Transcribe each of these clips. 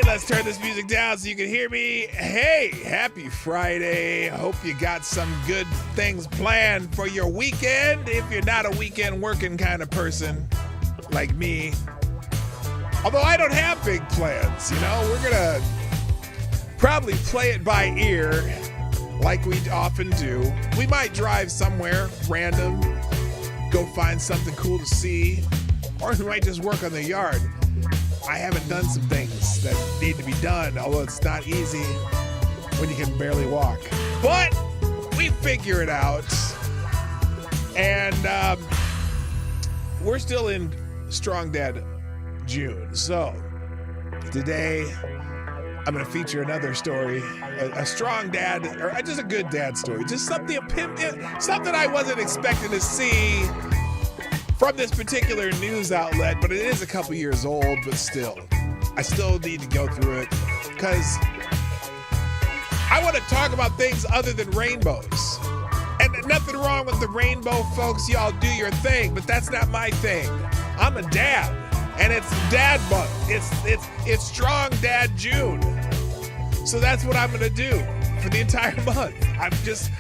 let's turn this music down so you can hear me. Hey, happy Friday. Hope you got some good things planned for your weekend. If you're not a weekend working kind of person like me. Although I don't have big plans, we're going to probably play it by ear like we often do. We might drive somewhere random, go find something cool to see, or we might just work on the yard. I haven't done some things that need to be done, although it's not easy when you can barely walk. But we figure it out. And we're still in Strong Dad June. So today I'm going to feature another story, a strong dad, or just a good dad story. Just something I wasn't expecting to see from this particular news outlet, but it is a couple years old, but still. I still need to go through it because I want to talk about things other than rainbows. And nothing wrong with the rainbow, folks. Y'all do your thing, but that's not my thing. I'm a dad, and it's Dad Month. It's Strong Dad June. So that's what I'm gonna do for the entire month. I just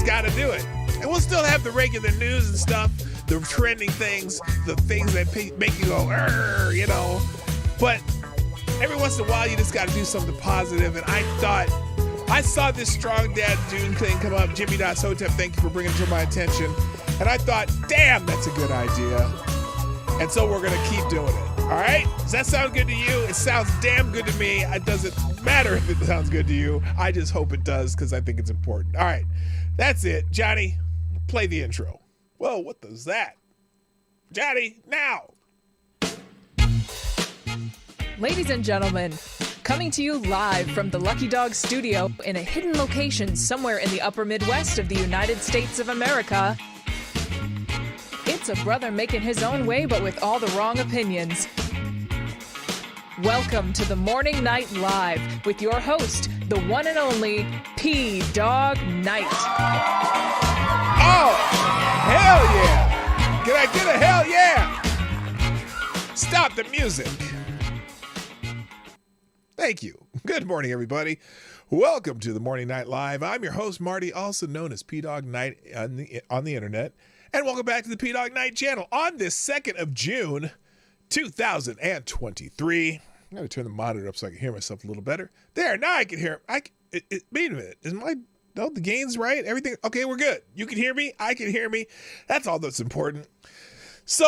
gotta do it. And we'll still have the regular news and stuff, the trending things, the things that make you go, But every once in a while, you just got to do something positive. And I saw this Strong Dad June thing come up. Jimmy Hotep, thank you for bringing it to my attention. And I thought, damn, that's a good idea. And so we're going to keep doing it. All right? Does that sound good to you? It sounds damn good to me. It doesn't matter if it sounds good to you. I just hope it does because I think it's important. All right. That's it. Johnny, play the intro. Whoa, what was that? Johnny, now. Ladies and gentlemen, coming to you live from the Lucky Dog studio in a hidden location somewhere in the upper Midwest of the United States of America, it's a brother making his own way, but with all the wrong opinions. Welcome to the Morning Night Live with your host, the one and only P-Dog Knight. Oh, hell yeah! Can I get a hell yeah? Stop the music. Thank you. Good morning, everybody. Welcome to the Morning Night Live. I'm your host, Marty, also known as P-Dog Knight on the internet. And welcome back to the P-Dog Knight channel on this 2nd of June, 2023. I'm going to turn the monitor up so I can hear myself a little better. There, now I can hear. Wait a minute. The gain's right? Everything? Okay, we're good. You can hear me? I can hear me. That's all that's important. So,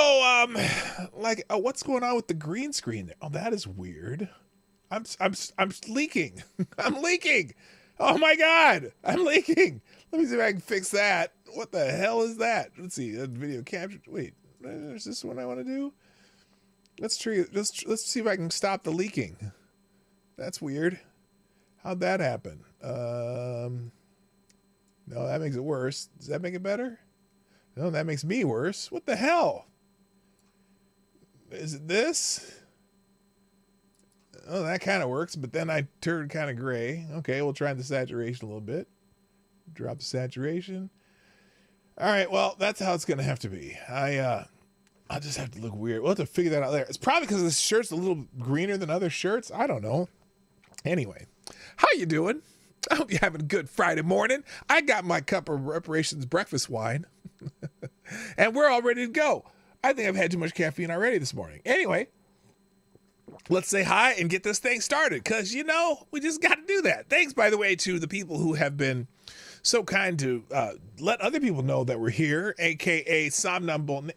what's going on with the green screen there? Oh, that is weird. I'm leaking. I'm leaking. Oh my God, I'm leaking. Let me see if I can fix that. What the hell is that? Let's see. Video capture. Wait, is this what I want to do? Let's see if I can stop the leaking. That's weird. How'd that happen? No, that makes it worse. Does that make it better? No, that makes me worse. What the hell? Is it this? Oh, that kind of works, but then I turned kind of gray. Okay, we'll try the saturation a little bit. Drop the saturation. All right, well, that's how it's going to have to be. I'll just have to look weird. We'll have to figure that out later. It's probably because this shirt's a little greener than other shirts. I don't know. Anyway, how you doing? I hope you're having a good Friday morning. I got my cup of Reparations breakfast wine, and we're all ready to go. I think I've had too much caffeine already this morning. Anyway, let's say hi and get this thing started because, we just got to do that. Thanks, by the way, to the people who have been so kind to let other people know that we're here, a.k.a. Somnambule.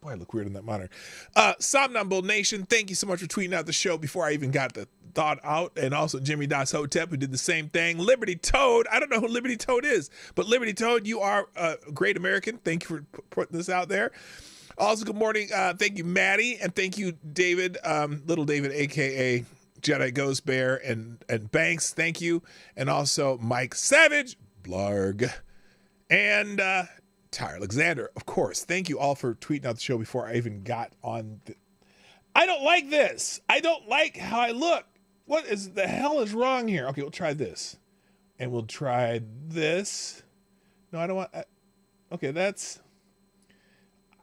Boy, I look weird in that monitor. Somnambule Nation, thank you so much for tweeting out the show before I even got the thought out. And also Jimmy Hotep, who did the same thing. Liberty Toad, I don't know who Liberty Toad is, but Liberty Toad, you are a great American. Thank you for putting this out there. Also, good morning. Thank you, Maddie, and thank you, David, Little David, a.k.a. Jedi Ghost Bear, and Banks, thank you. And also Mike Savage, Blarg, and Tyre Alexander, of course. Thank you all for tweeting out the show before I even got on. I don't like this. I don't like how I look. What is the hell is wrong here? Okay, we'll try this. And we'll try this. No, I don't want. Okay, that's.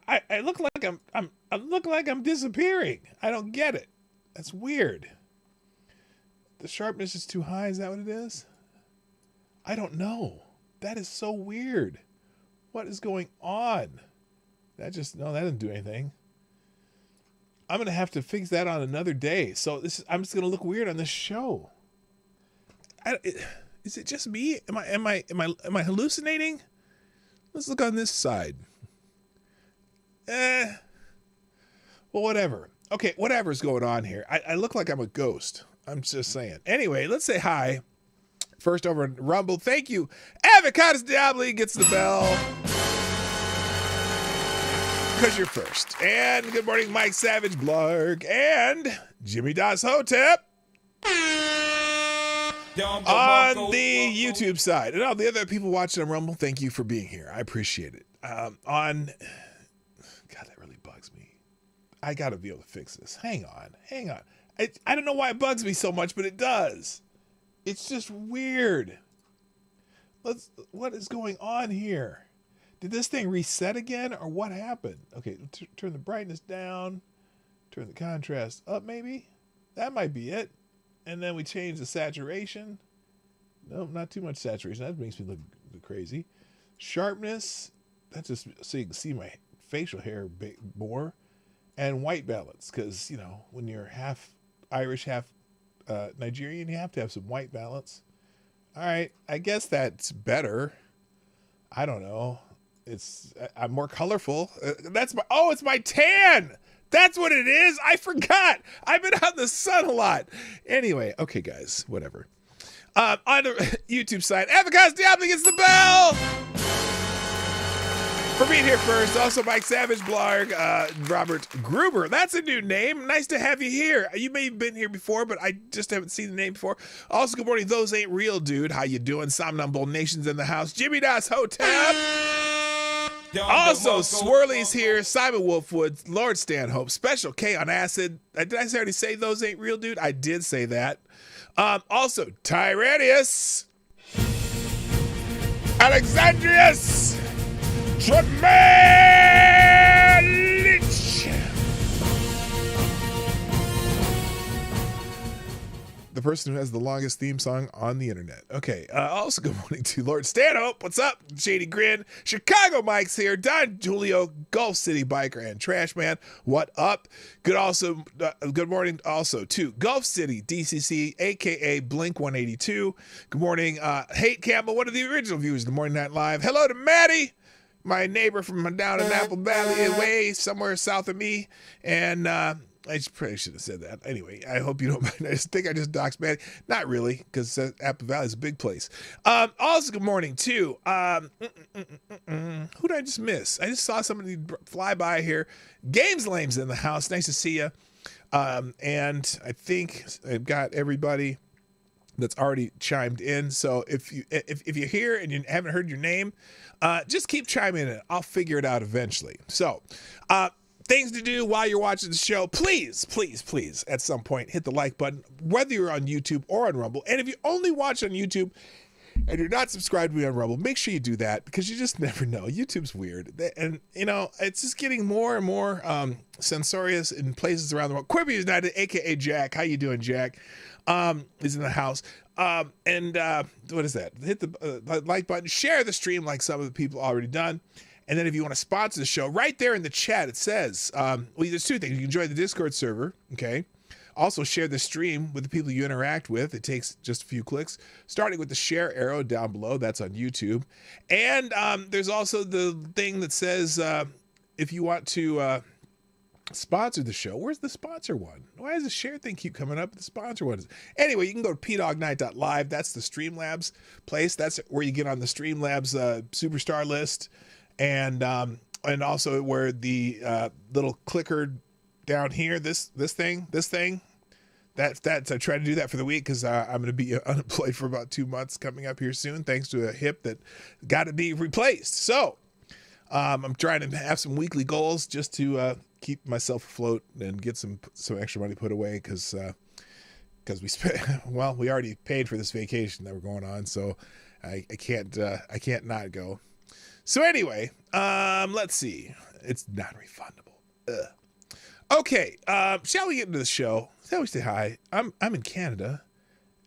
I look like I'm disappearing. I don't get it. That's weird. The sharpness is too high. Is that what it is? I don't know. That is so weird. What is going on? That didn't do anything. I'm going to have to fix that on another day. So I'm just going to look weird on this show. Is it just me? Am I hallucinating? Let's look on this side. Well, whatever. Okay, whatever's going on here. I look like I'm a ghost. I'm just saying. Anyway, let's say hi. First over in Rumble. Thank you. Avocados Diabli gets the bell. Because you're first. And good morning, Mike Savage Blarg. And Jimmy Das Hotep. On the YouTube side. And all the other people watching on Rumble, thank you for being here. I appreciate it. God, that really bugs me. I got to be able to fix this. Hang on. I don't know why it bugs me so much, but it does. It's just weird. What is going on here? Did this thing reset again, or what happened? Okay, turn the brightness down. Turn the contrast up, maybe? That might be it. And then we change the saturation. No, not too much saturation. That makes me look crazy. Sharpness. That's just so you can see my facial hair more. And white balance, because, when you're half Irish, half Nigerian, you have to have some white balance. All right, I guess that's better. I don't know. I'm more colorful. It's my tan. That's what it is. I forgot. I've been out in the sun a lot. Anyway, okay, guys, whatever. On the YouTube side, Avocados Diabli gets the bell. For being here first, also Mike Savage Blarg, Robert Gruber. That's a new name. Nice to have you here. You may have been here before, but I just haven't seen the name before. Also, good morning. Those ain't real, dude. How you doing? Somnambule Nation's in the house. Jimmy Das Hotep. Also, Swirly's here. Simon Wolfwood, Lord Stanhope, Special K on Acid. Did I already say those ain't real, dude? I did say that. Also, Tyranius, Alexandrius, Tremalich. The person who has the longest theme song on the internet. Okay. Also, good morning to Lord Stanhope. What's up? Shady Grin. Chicago Mike's here. Don Julio, Gulf City Biker and Trash Man. What up? Good morning also to Gulf City DCC, aka Blink 182. Good morning, Hate Campbell, one of the original viewers of the Morning Night Live. Hello to Maddie, my neighbor from down in Apple Valley, way somewhere south of me, and I probably should have said that. Anyway, I hope you don't mind. I think I just doxed Maddie. Not really, because Apple Valley is a big place. Also, good morning, too. Who did I just miss? I just saw somebody fly by here. Games Lame's in the house. Nice to see you. And I think I've got everybody that's already chimed in. So if you're here and you haven't heard your name, just keep chiming in. I'll figure it out eventually. So, things to do while you're watching the show. Please, please, please, at some point, hit the like button, whether you're on YouTube or on Rumble. And if you only watch on YouTube and you're not subscribed to me on Rumble, make sure you do that, because you just never know. YouTube's weird. And, it's just getting more and more censorious in places around the world. Quibi United, a.k.a. Jack. How you doing, Jack? Is in the house. What is that? Hit the like button. Share the stream like some of the people already done. And then if you want to sponsor the show, right there in the chat, it says, there's two things. You can join the Discord server, okay? Also, share the stream with the people you interact with. It takes just a few clicks, starting with the share arrow down below. That's on YouTube. And there's also the thing that says, if you want to sponsor the show, where's the sponsor one? Why does the share thing keep coming up? The sponsor one is... Anyway, you can go to pdognight.live. That's the Streamlabs place. That's where you get on the Streamlabs superstar list. And also where the little clicker down here, this thing, that I try to do that for the week, because I'm going to be unemployed for about 2 months coming up here soon, thanks to a hip that got to be replaced. So I'm trying to have some weekly goals just to keep myself afloat and get some extra money put away, because we already paid for this vacation that we're going on, so I can't not go. So anyway, let's see. It's non-refundable. Ugh. Okay, shall we get into the show? how we say hi. I'm in Canada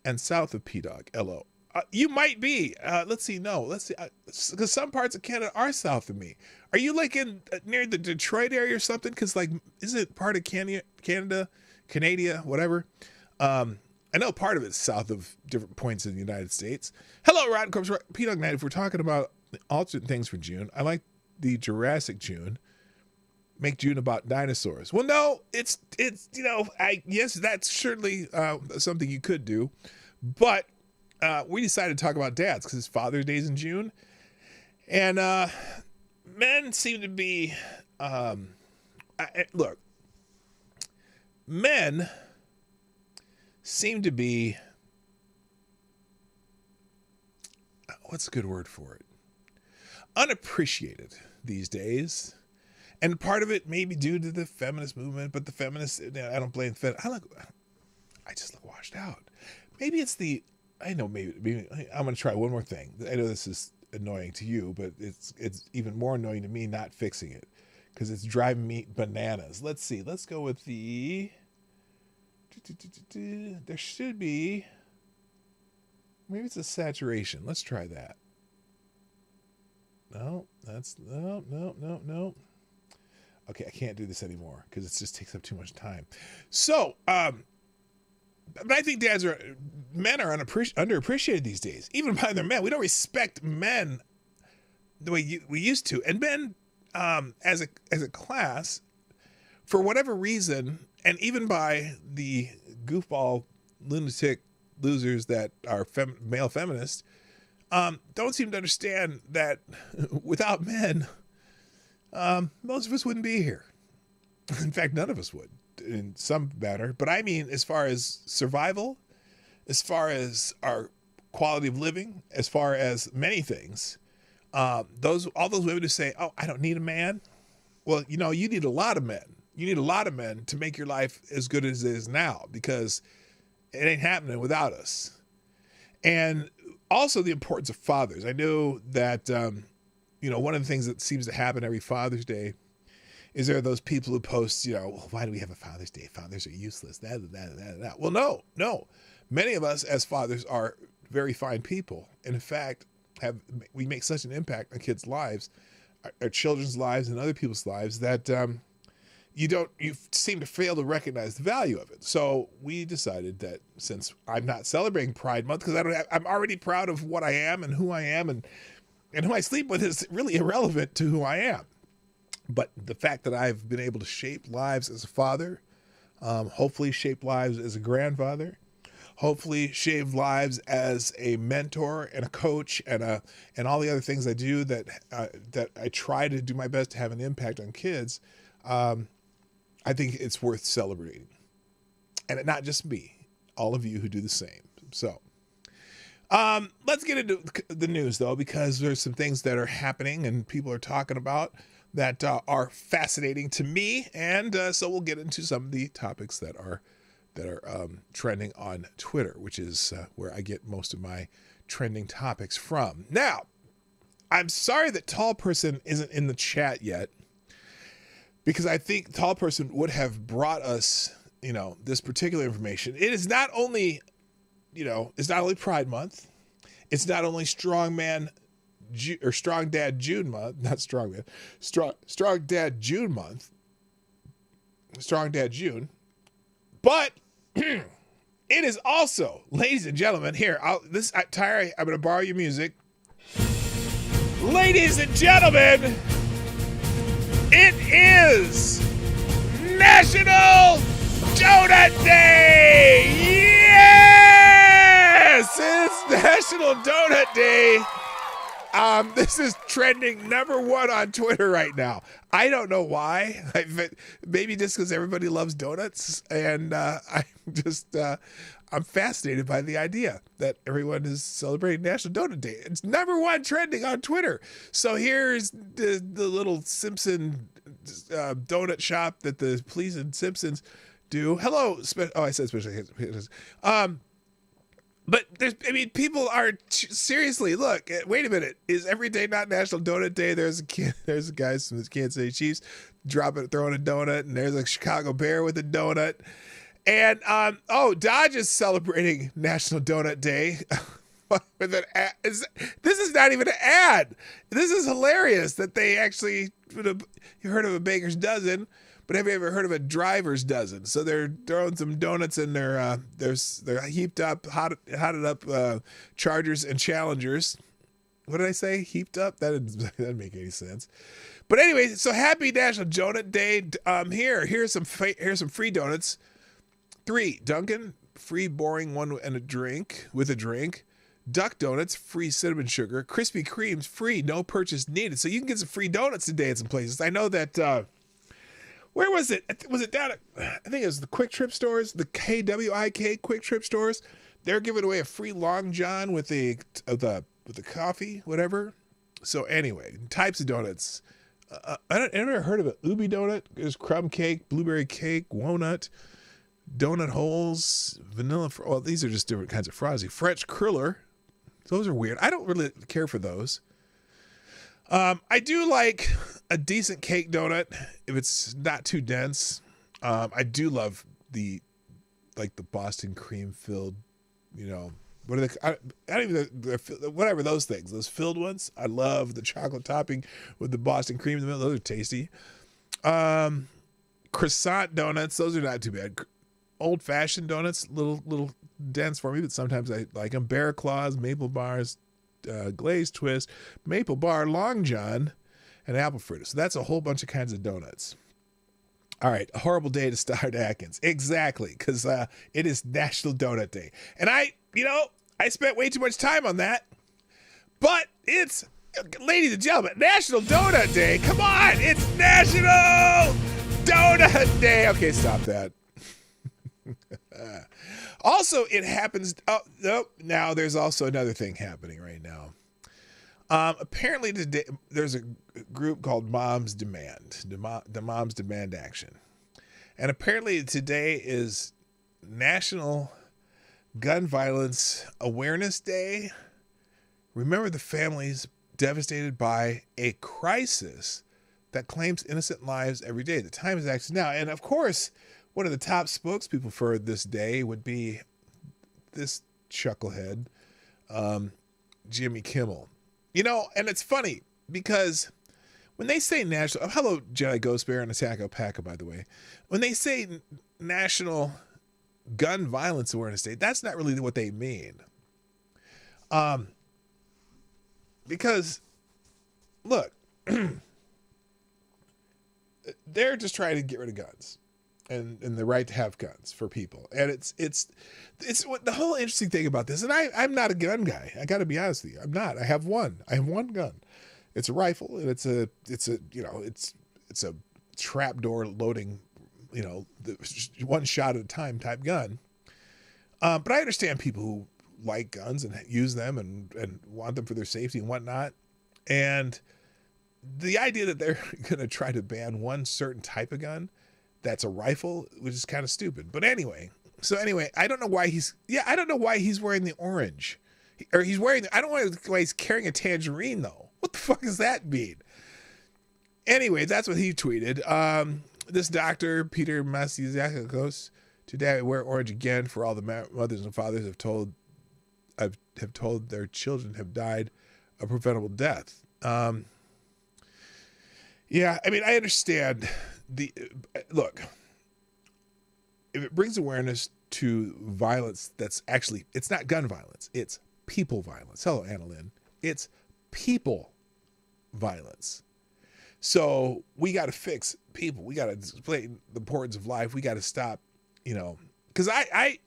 and south of P-Dog. LO. You might be. Let's see. No, let's see. Because some parts of Canada are south of me. Are you like in near the Detroit area or something? Because like, is it part of Canada, whatever? I know part of it's south of different points in the United States. Hello, Rotten Corpse. P-Dog Night. If we're talking about alternate things for June, I like the Jurassic June. Make June about dinosaurs. Well, no, it's yes, that's certainly something you could do, but we decided to talk about dads because it's Father's Day's in June, and men seem to be look, men seem to be, what's a good word for it? Unappreciated these days. And part of it may be due to the feminist movement, but the feminists, I don't blame I just look washed out. Maybe it's maybe I'm going to try one more thing. I know this is annoying to you, but it's even more annoying to me not fixing it because it's driving me bananas. Let's see. Let's go with there should be, maybe it's a saturation. Let's try that. No. Okay, I can't do this anymore because it just takes up too much time. So, but I think men are underappreciated these days, even by their men. We don't respect men the way we used to. And men, as a class, for whatever reason, and even by the goofball lunatic losers that are male feminists, don't seem to understand that without men, most of us wouldn't be here. In fact, none of us would in some manner. But I mean, as far as survival, as far as our quality of living, as far as many things, all those women who say, "Oh, I don't need a man." Well, you need a lot of men. You need a lot of men to make your life as good as it is now, because it ain't happening without us. And also the importance of fathers. I know that, one of the things that seems to happen every Father's Day is there are those people who post, well, why do we have a Father's Day? Fathers are useless. That. Well, no. Many of us as fathers are very fine people. And in fact, we make such an impact on kids' lives, our children's lives and other people's lives that you seem to fail to recognize the value of it. So we decided that since I'm not celebrating Pride Month, because I'm already proud of what I am and who I am, and who I sleep with is really irrelevant to who I am. But the fact that I've been able to shape lives as a father, hopefully shape lives as a grandfather, hopefully shape lives as a mentor and a coach and all the other things I do that I try to do my best to have an impact on kids. I think it's worth celebrating. And not just me, all of you who do the same. So let's get into the news, though, because there's some things that are happening and people are talking about that are fascinating to me. And so we'll get into some of the topics that are trending on Twitter, which is where I get most of my trending topics from. Now, I'm sorry that Tall Person isn't in the chat yet, because I think Tall Person would have brought us, this particular information. It is not only, it's not only Pride Month. It's not only Strong Dad June Month, not Strong Man, Strong Dad June Month, Strong Dad June, but it is also, ladies and gentlemen, here, Tyra, I'm going to borrow your music. Ladies and gentlemen, it is National Donut Day! Yes! It's National Donut Day. This is trending #1 on Twitter right now. I don't know why. Maybe just because everybody loves donuts, and I'm fascinated by the idea that everyone is celebrating National Donut Day. It's #1 trending on Twitter. So here's the little Simpson donut shop that the police in Simpsons do. Hello, I said special. But people are seriously, look, wait a minute. Is every day not National Donut Day? There's a guy from the Kansas City Chiefs throwing a donut, and there's a Chicago Bear with a donut. And Dodge is celebrating National Donut Day with an ad. This is not even an ad. This is hilarious that they actually, you heard of a baker's dozen, but have you ever heard of a driver's dozen? So they're throwing some donuts in their heaped up, hotted up Chargers and Challengers. What did I say? Heaped up? That doesn't make any sense. But anyway, so happy National Donut Day. Here's some free donuts. 3 Dunkin', free boring one and a drink with a drink. Duck Donuts, free cinnamon sugar. Krispy Kreme's, free, no purchase needed. So you can get some free donuts today at some places. I know that, where was it? Was it down at, I think it was the Quick Trip stores, the KWIK Quick Trip stores. They're giving away a free Long John with the coffee, whatever. So anyway, types of donuts. I never heard of it. Ubi donut. There's crumb cake, blueberry cake, walnut, donut holes, vanilla. Well, these are just different kinds of frosty. French cruller. Those are weird. I don't really care for those. I do like a decent cake donut if it's not too dense. I do love the Boston cream filled, what are they? I don't even, whatever those things, those filled ones. I love the chocolate topping with the Boston cream in the middle. Those are tasty. Croissant donuts, those are not too bad. Old fashioned donuts, little dense for me, but sometimes I like them. Bear claws, maple bars, glazed twist, maple bar, Long John, and apple fritter. So that's a whole bunch of kinds of donuts. All right, a horrible day to start Atkins. Exactly, because it is National Donut Day. And I spent way too much time on that. But it's, ladies and gentlemen, National Donut Day. Come on, it's National Donut Day. Okay, stop that. Also, it happens. Oh, no, now there's also another thing happening right now. Apparently today there's a group called Moms Demand, the Moms Demand Action. And apparently today is National Gun Violence Awareness Day. Remember the families devastated by a crisis that claims innocent lives every day. The time is actually now. And of course, one of the top spokespeople for this day would be this chucklehead, Jimmy Kimmel. And it's funny because when they say national, hello, Jedi Ghost Bear and Attack Alpaca, by the way. When they say National Gun Violence Awareness Day, that's not really what they mean. Because, look, they're just trying to get rid of guns and the right to have guns for people. And it's what the whole interesting thing about this. And I'm not a gun guy. I got to be honest with you. I'm not. I have one gun. It's a rifle, and it's a trapdoor loading, one shot at a time type gun. But I understand people who like guns and use them and want them for their safety and whatnot. And the idea that they're going to try to ban one certain type of gun that's a rifle, which is kind of stupid. But anyway, I don't know why he's wearing the orange. I don't know why he's carrying a tangerine though. What the fuck does that mean? Anyway, that's what he tweeted. This doctor, Peter Masiakos, today I wear orange again for all the mothers and fathers have told their children have died a preventable death. Yeah, I mean, I understand look, if it brings awareness to violence it's not gun violence, it's people violence. Hello, Annalyn. It's people violence. So we got to fix people. We got to explain the importance of life. We got to stop, because I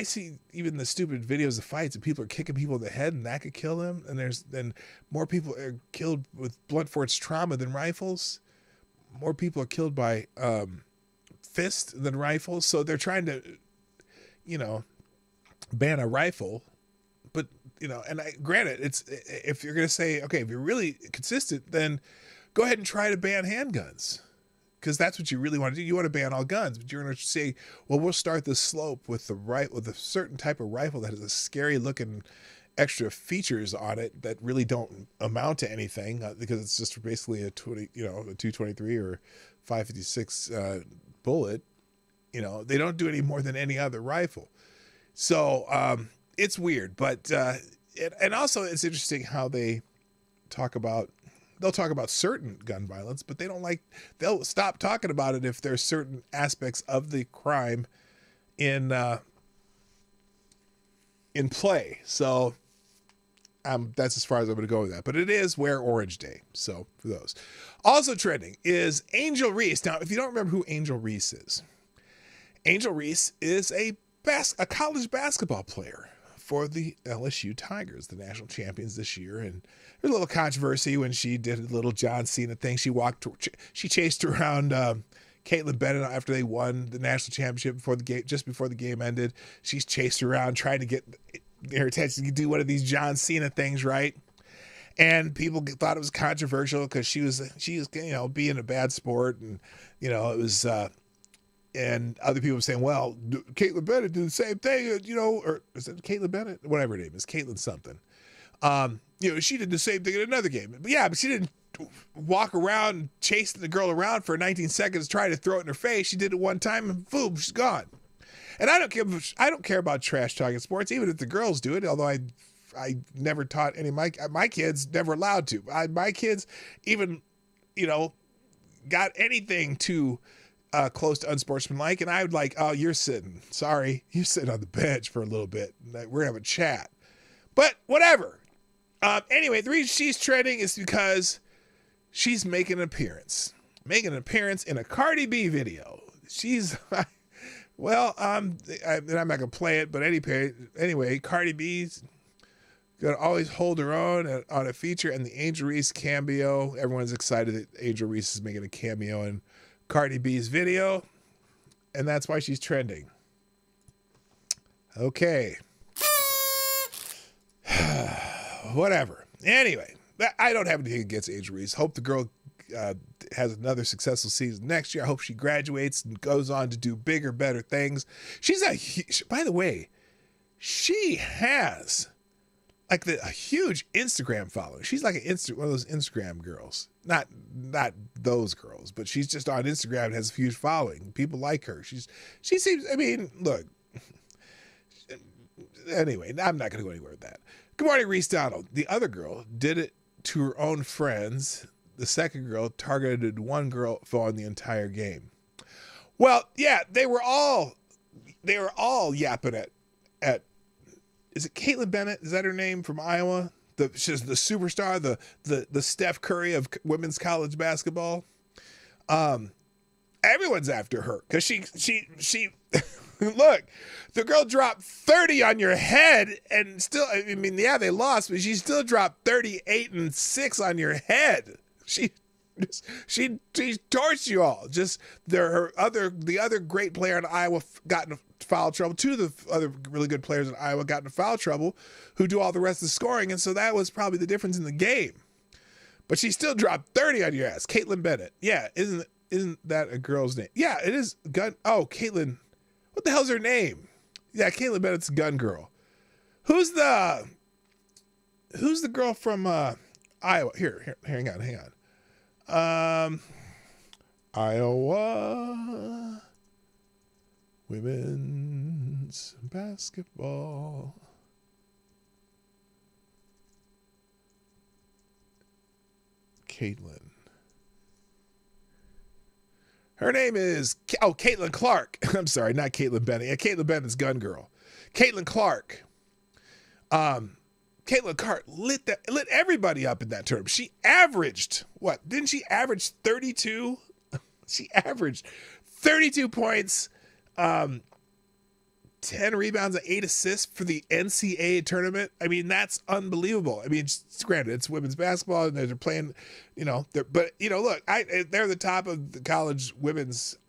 see even the stupid videos of fights and people are kicking people in the head and that could kill them. And then more people are killed with blunt force trauma than rifles. More people are killed by fists than rifles. So they're trying to, ban a rifle. But, and granted, if you're going to say, okay, if you're really consistent, then go ahead and try to ban handguns. Because that's what you really want to do. You want to ban all guns, but you're going to say, well, we'll start the slope with a certain type of rifle that has a scary looking extra features on it that really don't amount to anything because it's just basically a 223 or 556 bullet, You know, they don't do any more than any other rifle. So it's weird, but and also it's interesting how they'll talk about certain gun violence, but they'll stop talking about it if there's certain aspects of the crime in play. So that's as far as I'm going to go with that. But it is Wear Orange Day. So for those. Also trending is Angel Reese. Now, if you don't remember who Angel Reese is a college basketball player for the LSU Tigers, the national champions this year. And there's a little controversy when she did a little John Cena thing. She chased around Caitlin Bennett after they won the national championship just before the game ended. She's chased around trying to get their attention to do one of these John Cena things, right? And people thought it was controversial because she was, being a bad sport, and it was. And other people were saying, well, Caitlin Bennett did the same thing, or is it Caitlin Bennett? Whatever her name is, Caitlin something. She did the same thing in another game. But she didn't walk around chasing the girl around for 19 seconds trying to throw it in her face. She did it one time and boom, she's gone. And I don't care about trash talking sports, even if the girls do it, although I never taught any of my kids, never allowed to. My kids even, got anything to close to unsportsmanlike, and I would oh, you're sitting on the bench for a little bit. We're gonna have a chat. But whatever. Anyway, the reason she's trending is because she's making an appearance in a Cardi B video. She's I'm not gonna play it, but anyway, Cardi B's gonna always hold her own on a feature, and the Angel Reese cameo. Everyone's excited that Angel Reese is making a cameo in Cardi B's video, and that's why she's trending. Okay. Whatever. Anyway, I don't have anything against Angel Reese. Hope the girl has another successful season next year. I hope she graduates and goes on to do bigger, better things. By the way, she has a huge Instagram following. She's like one of those Instagram girls. Not those girls, but she's just on Instagram and has a huge following. People like her. She seems, look. Anyway, I'm not going to go anywhere with that. Good morning, Reese Donald. The other girl did it to her own friends. The second girl targeted one girl for the entire game. Well, yeah, they were all yapping at is it Caitlin Bennett? Is that her name, from Iowa? She's the superstar, the Steph Curry of women's college basketball. Everyone's after her because she look, the girl dropped 30 on your head, and still, they lost, but she still dropped 38 and 6 on your head. She torched you all. Just the other great player in Iowa got in foul trouble. Two of the other really good players in Iowa got in foul trouble, who do all the rest of the scoring, and so that was probably the difference in the game. But she still dropped 30 on your ass. Caitlin Bennett. Yeah, isn't that a girl's name? Yeah, it is. Caitlin. What the hell's her name? Yeah, Caitlin Bennett's a gun girl. Who's the girl from Iowa? Here, hang on. Iowa women's basketball. Caitlin. Her name is Caitlin Clark. I'm sorry, not Caitlin Bennett. Yeah, Caitlin Bennett's gun girl. Caitlin Clark. Caitlin Clark lit everybody up in that tournament. She averaged what? Didn't she average 32? She averaged 32 points, 10 rebounds and 8 assists for the NCAA tournament. That's unbelievable. Granted, it's women's basketball and they're playing, look, they're the top of the college women's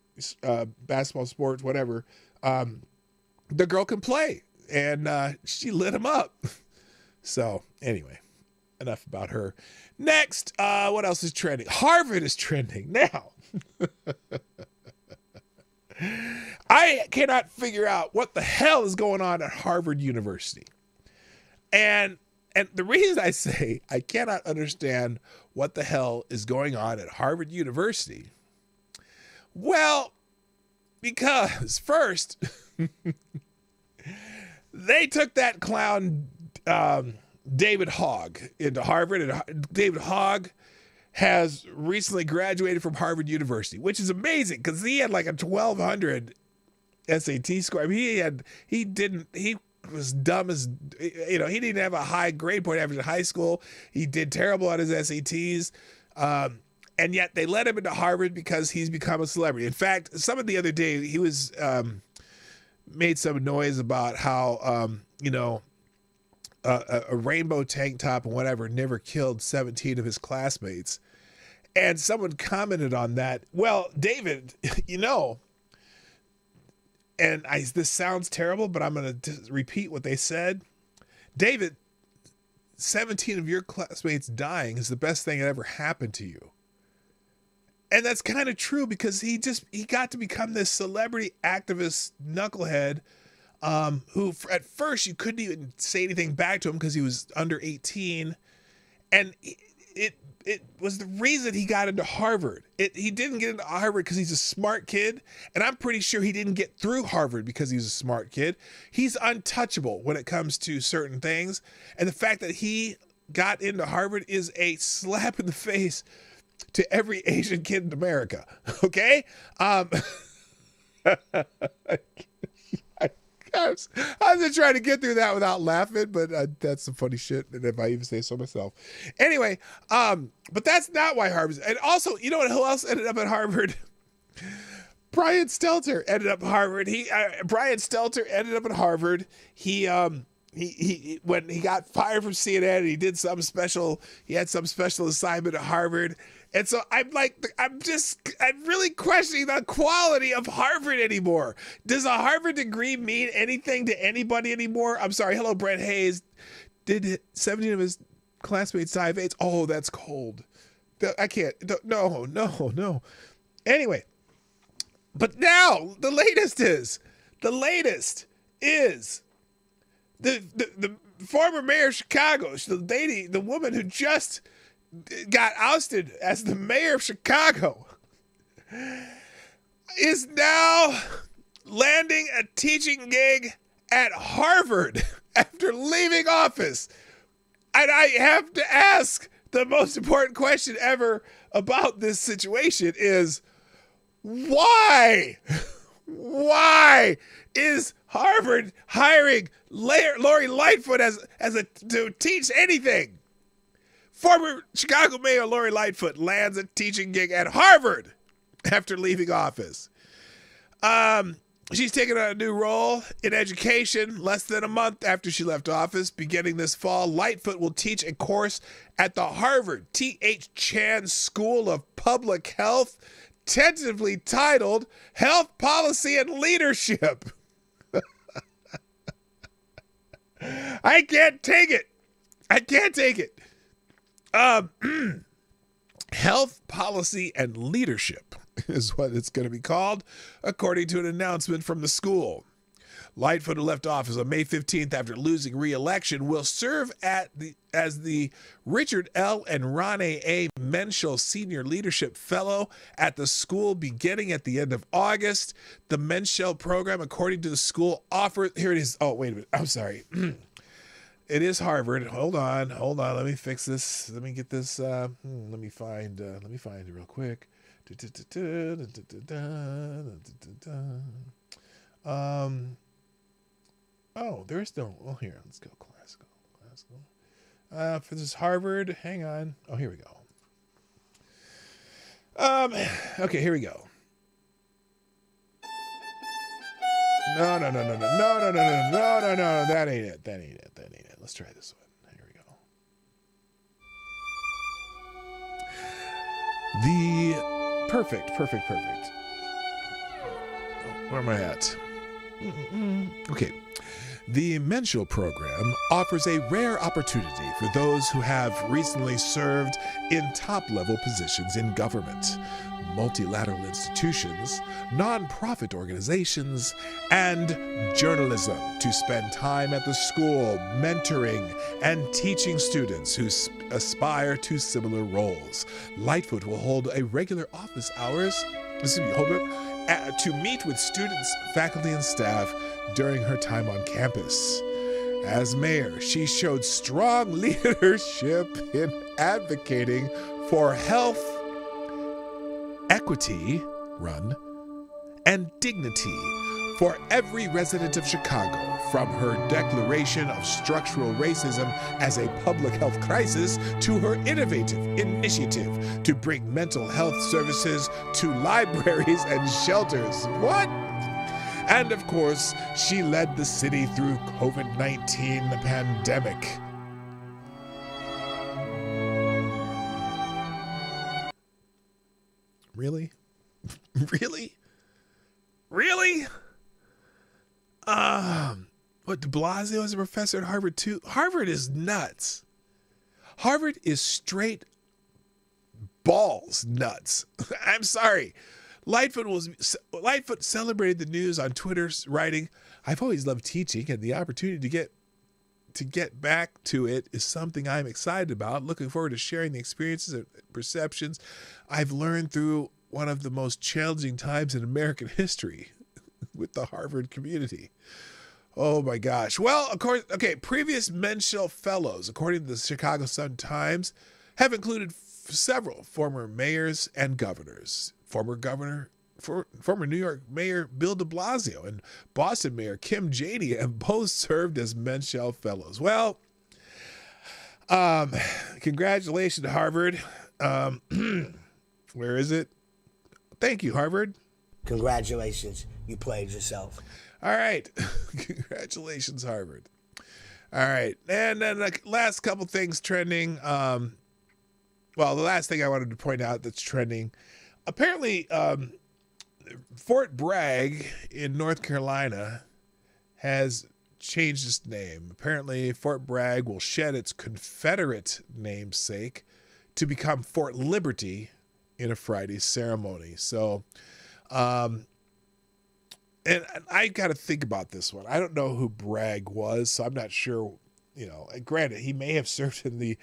basketball sports, whatever. The girl can play, and she lit them up. So anyway, enough about her. Next, what else is trending? Harvard is trending now. I cannot figure out what the hell is going on at Harvard University. And the reason I say I cannot understand what the hell is going on at Harvard University, well, Because first, they took that clown David Hogg into Harvard, and David Hogg has recently graduated from Harvard University, which is amazing because he had like a 1200 SAT score. I mean, he was dumb as, he didn't have a high grade point average in high school. He did terrible on his SATs. And yet they let him into Harvard because he's become a celebrity. In fact, some of the other day, he was made some noise about how, a rainbow tank top and whatever never killed 17 of his classmates. And someone commented on that. Well, David, this sounds terrible, but I'm going to repeat what they said. David, 17 of your classmates dying is the best thing that ever happened to you. And that's kind of true because he got to become this celebrity activist knucklehead who at first you couldn't even say anything back to him because he was under 18. And it was the reason he got into Harvard. He didn't get into Harvard because he's a smart kid. And I'm pretty sure he didn't get through Harvard because he's a smart kid. He's untouchable when it comes to certain things. And the fact that he got into Harvard is a slap in the face to every Asian kid in America. Okay? I'm just trying to get through that without laughing, but that's some funny shit, and if I even say so myself. Anyway, but that's not why Harvard. And also, you know what? Who else ended up at Harvard? Brian Stelter ended up at Harvard. Brian Stelter ended up at Harvard. He when he got fired from CNN, he did some special. He had some special assignment at Harvard. And so I'm really questioning the quality of Harvard anymore. Does a Harvard degree mean anything to anybody anymore? I'm sorry. Hello, Brent Hayes. Did 17 of his classmates die of AIDS? Oh, that's cold. I can't. No. Anyway, but now the latest is the former mayor of Chicago, the woman who just got ousted as the mayor of Chicago, is now landing a teaching gig at Harvard after leaving office. And I have to ask the most important question ever about this situation is, why? Why is Harvard hiring Lori Lightfoot to teach anything? Former Chicago Mayor Lori Lightfoot lands a teaching gig at Harvard after leaving office. She's taken on a new role in education less than a month after she left office. Beginning this fall, Lightfoot will teach a course at the Harvard T.H. Chan School of Public Health, tentatively titled Health Policy and Leadership. I can't take it. Health Policy and Leadership is what it's going to be called, according to an announcement from the school. Lightfoot, who left office on May 15th after losing re-election, will serve as the Richard L. and Ronnie A. Menschel Senior Leadership Fellow at the school beginning at the end of August. The Menschel program, according to the school, offers... Here it is. Oh, wait a minute. I'm sorry. It is Harvard. Hold on. Let me fix this. Let me get this. Let me find it real quick. Oh, there's no. Well, here. Let's go. Classical. For this Harvard. Hang on. Oh, here we go. Okay, here we go. No. That ain't it. Let's try this one. Here we go. The perfect. Oh, where am I at? Okay. The Menschel program offers a rare opportunity for those who have recently served in top-level positions in government, multilateral institutions, nonprofit organizations, and journalism to spend time at the school mentoring and teaching students who aspire to similar roles. Lightfoot will hold a regular office hours. to meet with students, faculty, and staff during her time on campus. As mayor, she showed strong leadership in advocating for health, equity, and dignity for every resident of Chicago, from her declaration of structural racism as a public health crisis to her innovative initiative to bring mental health services to libraries and shelters. What? And of course, she led the city through COVID-19, the pandemic. Really? Really? Really? What, de Blasio is a professor at Harvard too? Harvard is nuts. Harvard is straight balls nuts. I'm sorry. Lightfoot celebrated the news on Twitter, writing, "I've always loved teaching, and the opportunity to get back to it is something I'm excited about. Looking forward to sharing the experiences and perceptions I've learned through one of the most challenging times in American history with the Harvard community." Oh my gosh. Well, of course, previous Menschel Fellows, according to the Chicago Sun-Times, have included several former mayors and governors. Former New York Mayor Bill de Blasio and Boston Mayor Kim Janey have both served as Menschel Fellows. Well, congratulations to Harvard. Where is it? Thank you, Harvard. Congratulations. You played yourself. All right. Congratulations, Harvard. All right. And then the last couple things trending. The last thing I wanted to point out that's trending. Apparently, Fort Bragg in North Carolina has changed its name. Apparently, Fort Bragg will shed its Confederate namesake to become Fort Liberty in a Friday ceremony. So, and I got to think about this one. I don't know who Bragg was, so I'm not sure. Granted, he may have served in the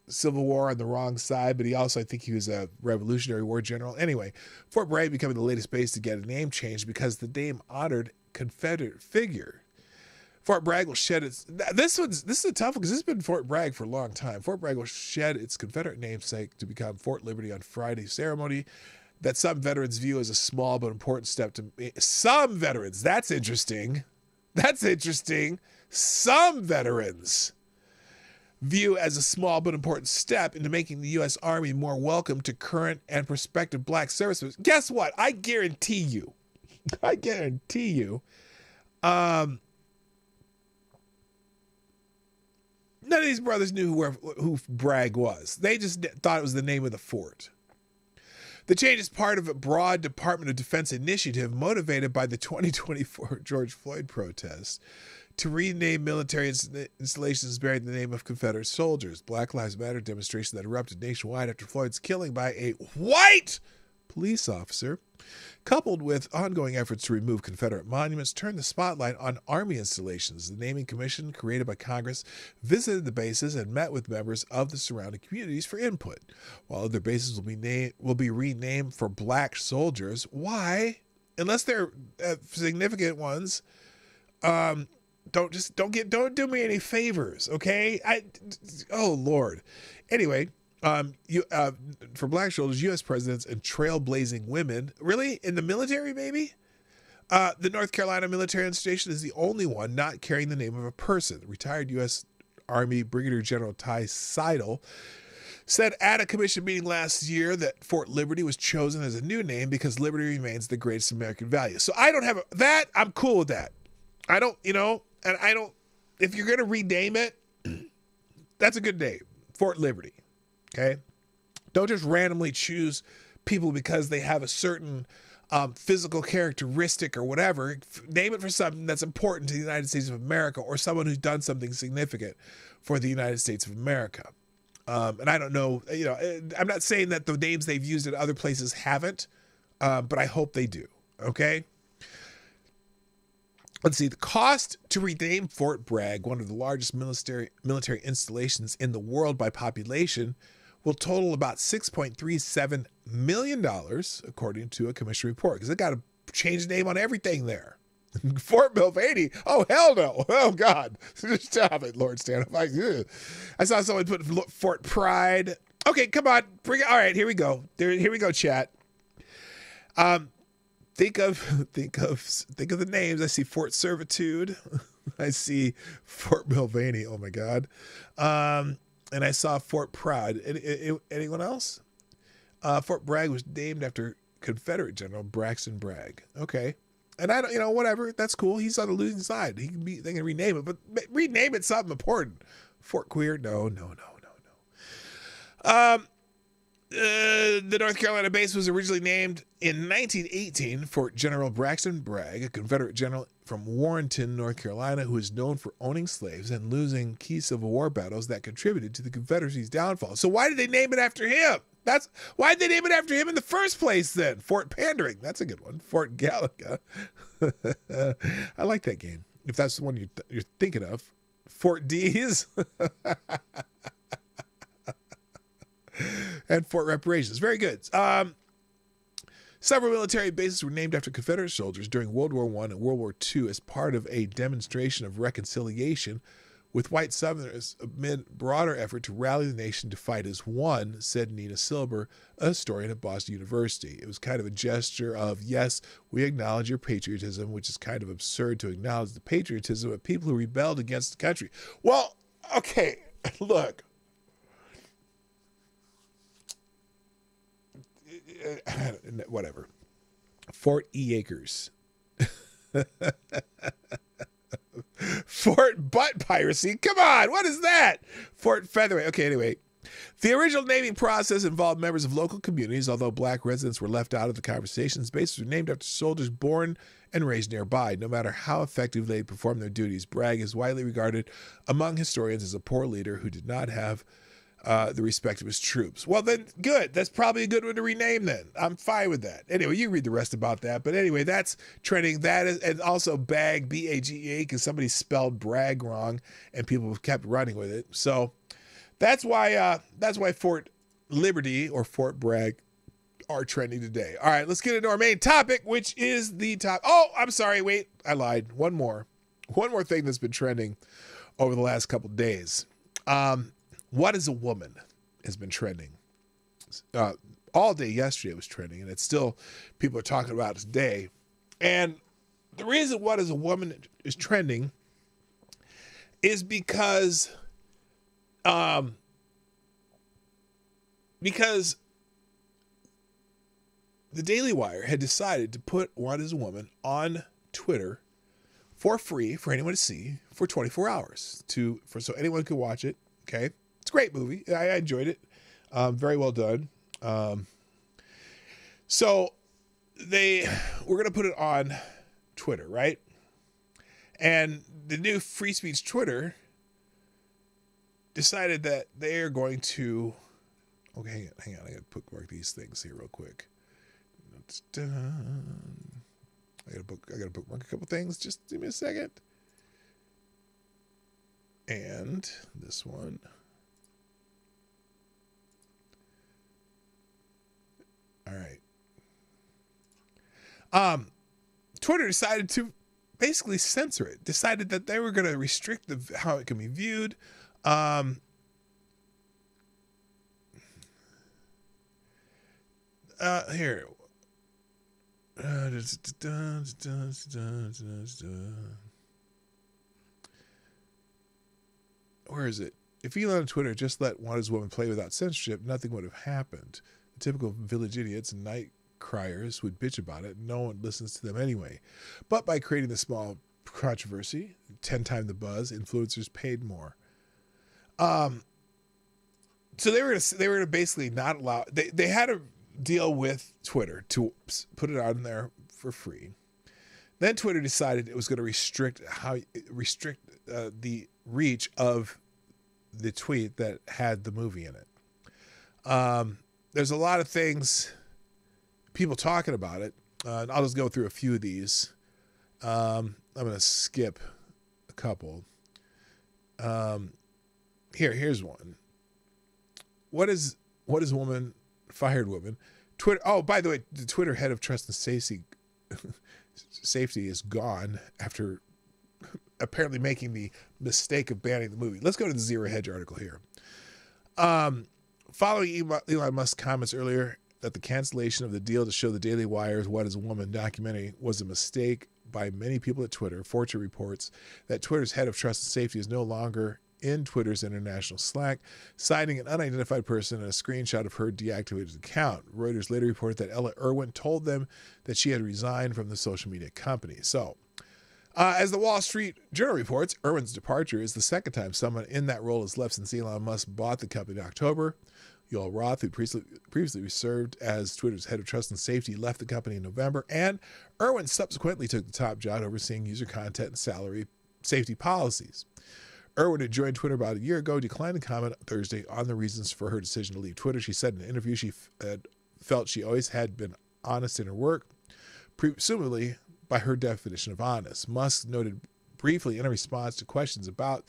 Civil War on the wrong side, but I think he was a Revolutionary War general. Anyway, Fort Bragg becoming the latest base to get a name change because the name honored Confederate figure. Fort Bragg will shed its... This is a tough one because this has been Fort Bragg for a long time. Fort Bragg will shed its Confederate namesake to become Fort Liberty on Friday ceremony that some veterans view as a small but important step to... Some veterans. That's interesting. Some veterans view as a small but important step into making the U.S. Army more welcome to current and prospective black servicemen. Guess what? I guarantee you, none of these brothers knew who Bragg was. They just thought it was the name of the fort. The change is part of a broad Department of Defense initiative motivated by the 2024 George Floyd protests to rename military installations bearing the name of Confederate soldiers. Black Lives Matter demonstration that erupted nationwide after Floyd's killing by a white police officer, coupled with ongoing efforts to remove Confederate monuments, turned the spotlight on Army installations. The naming commission, created by Congress, visited the bases and met with members of the surrounding communities for input. While other bases will be renamed for black soldiers, why? Unless they're significant ones, don't do me any favors, okay? Oh Lord. Anyway. For black soldiers, U.S. presidents, and trailblazing women. Really? In the military, maybe? The North Carolina military installation is the only one not carrying the name of a person. Retired U.S. Army Brigadier General Ty Seidel said at a commission meeting last year that Fort Liberty was chosen as a new name because liberty remains the greatest American value. So I don't have that. I'm cool with that. If you're going to rename it, that's a good name. Fort Liberty. Okay, don't just randomly choose people because they have a certain physical characteristic or whatever. Name it for something that's important to the United States of America or someone who's done something significant for the United States of America. And I don't know, I'm not saying that the names they've used in other places haven't, but I hope they do. Okay. Let's see, the cost to rename Fort Bragg, one of the largest military installations in the world by population, will total about $6.37 million, according to a commission report, because they got to change the name on everything there. Fort Mulvaney? Oh, hell no. Oh, God. Stop it, Lord Stanhope. I saw someone put Fort Pride. Okay, come on. Bring it. All right, here we go. Here we go, chat. Think of the names. I see Fort Servitude. I see Fort Mulvaney. Oh my God. And I saw Fort Pride. Anyone else? Fort Bragg was named after Confederate General Braxton Bragg. Okay. And I don't, whatever. That's cool. He's on the losing side. They can rename it, but rename it something important. Fort Queer? No. The North Carolina base was originally named in 1918 for General Braxton Bragg, a Confederate general from Warrenton, North Carolina, who is known for owning slaves and losing key Civil War battles that contributed to the Confederacy's downfall. So why did they name it after him? Why'd they name it after him in the first place then? Fort Pandering. That's a good one. Fort Gallica. I like that game. If that's the one you're thinking of. Fort D's. And Fort Reparations. Very good. Several military bases were named after Confederate soldiers during World War I and World War II as part of a demonstration of reconciliation with white Southerners amid broader effort to rally the nation to fight as one, said Nina Silber, a historian at Boston University. It was kind of a gesture of, yes, we acknowledge your patriotism, which is kind of absurd to acknowledge the patriotism of people who rebelled against the country. Well, okay, look. Whatever. Fort E. Acres. Fort Butt Piracy. Come on, what is that? Fort Featherweight. Okay, anyway. The original naming process involved members of local communities, although black residents were left out of the conversations. Bases were named after soldiers born and raised nearby. No matter how effective they performed their duties, Bragg is widely regarded among historians as a poor leader who did not have the respect of his troops. Well, then, good. That's probably a good one to rename then. I'm fine with that. Anyway, you read the rest about that. But anyway, that's trending. That is, and also Bag, B-A-G-E-A, because somebody spelled brag wrong and people kept running with it. So that's why Fort Liberty or Fort Bragg are trending today. All right, let's get into our main topic, which is the top. Oh, I'm sorry. Wait, I lied. One more thing that's been trending over the last couple of days. What is a woman has been trending. All day yesterday it was trending, and it's still, people are talking about it today. And the reason what is a woman is trending is because the Daily Wire had decided to put What is a Woman on Twitter for free for anyone to see for 24 hours so anyone could watch it. Okay. It's a great movie. I enjoyed it. Very well done. So we're going to put it on Twitter, right? And the new free speech Twitter decided that they are going to, okay, hang on. I got to bookmark these things here real quick. I got to bookmark a couple things. Just give me a second. And this one. All right. Twitter decided to basically censor it. Decided that they were going to restrict how it can be viewed. Here. Where is it? If Elon on Twitter just let What is a Woman play without censorship, nothing would have happened. The typical village idiots and night criers would bitch about it. No one listens to them anyway. But by creating the small controversy, 10 times the buzz, influencers paid more. So they were going to basically not allow. They had to deal with Twitter to put it on there for free. Then Twitter decided it was going to restrict the reach of the tweet that had the movie in it. There's a lot of things, people talking about it. And I'll just go through a few of these. I'm going to skip a couple. Here's one. What is What is woman? Fired woman. Twitter. Oh, by the way, the Twitter head of trust and safety is gone after apparently making the mistake of banning the movie. Let's go to the Zero Hedge article here. Following Elon Musk's comments earlier that the cancellation of the deal to show the Daily Wire's What is a Woman documentary was a mistake by many people at Twitter, Fortune reports that Twitter's head of trust and safety is no longer in Twitter's international Slack, citing an unidentified person and a screenshot of her deactivated account. Reuters later reported that Ella Irwin told them that she had resigned from the social media company. So, as the Wall Street Journal reports, Irwin's departure is the second time someone in that role has left since Elon Musk bought the company in October. Yoel Roth, who previously served as Twitter's head of trust and safety, left the company in November, and Irwin subsequently took the top job overseeing user content and salary safety policies. Irwin had joined Twitter about a year ago, declined to comment Thursday on the reasons for her decision to leave Twitter. She said in an interview she felt she always had been honest in her work, presumably by her definition of honest. Musk noted briefly in a response to questions about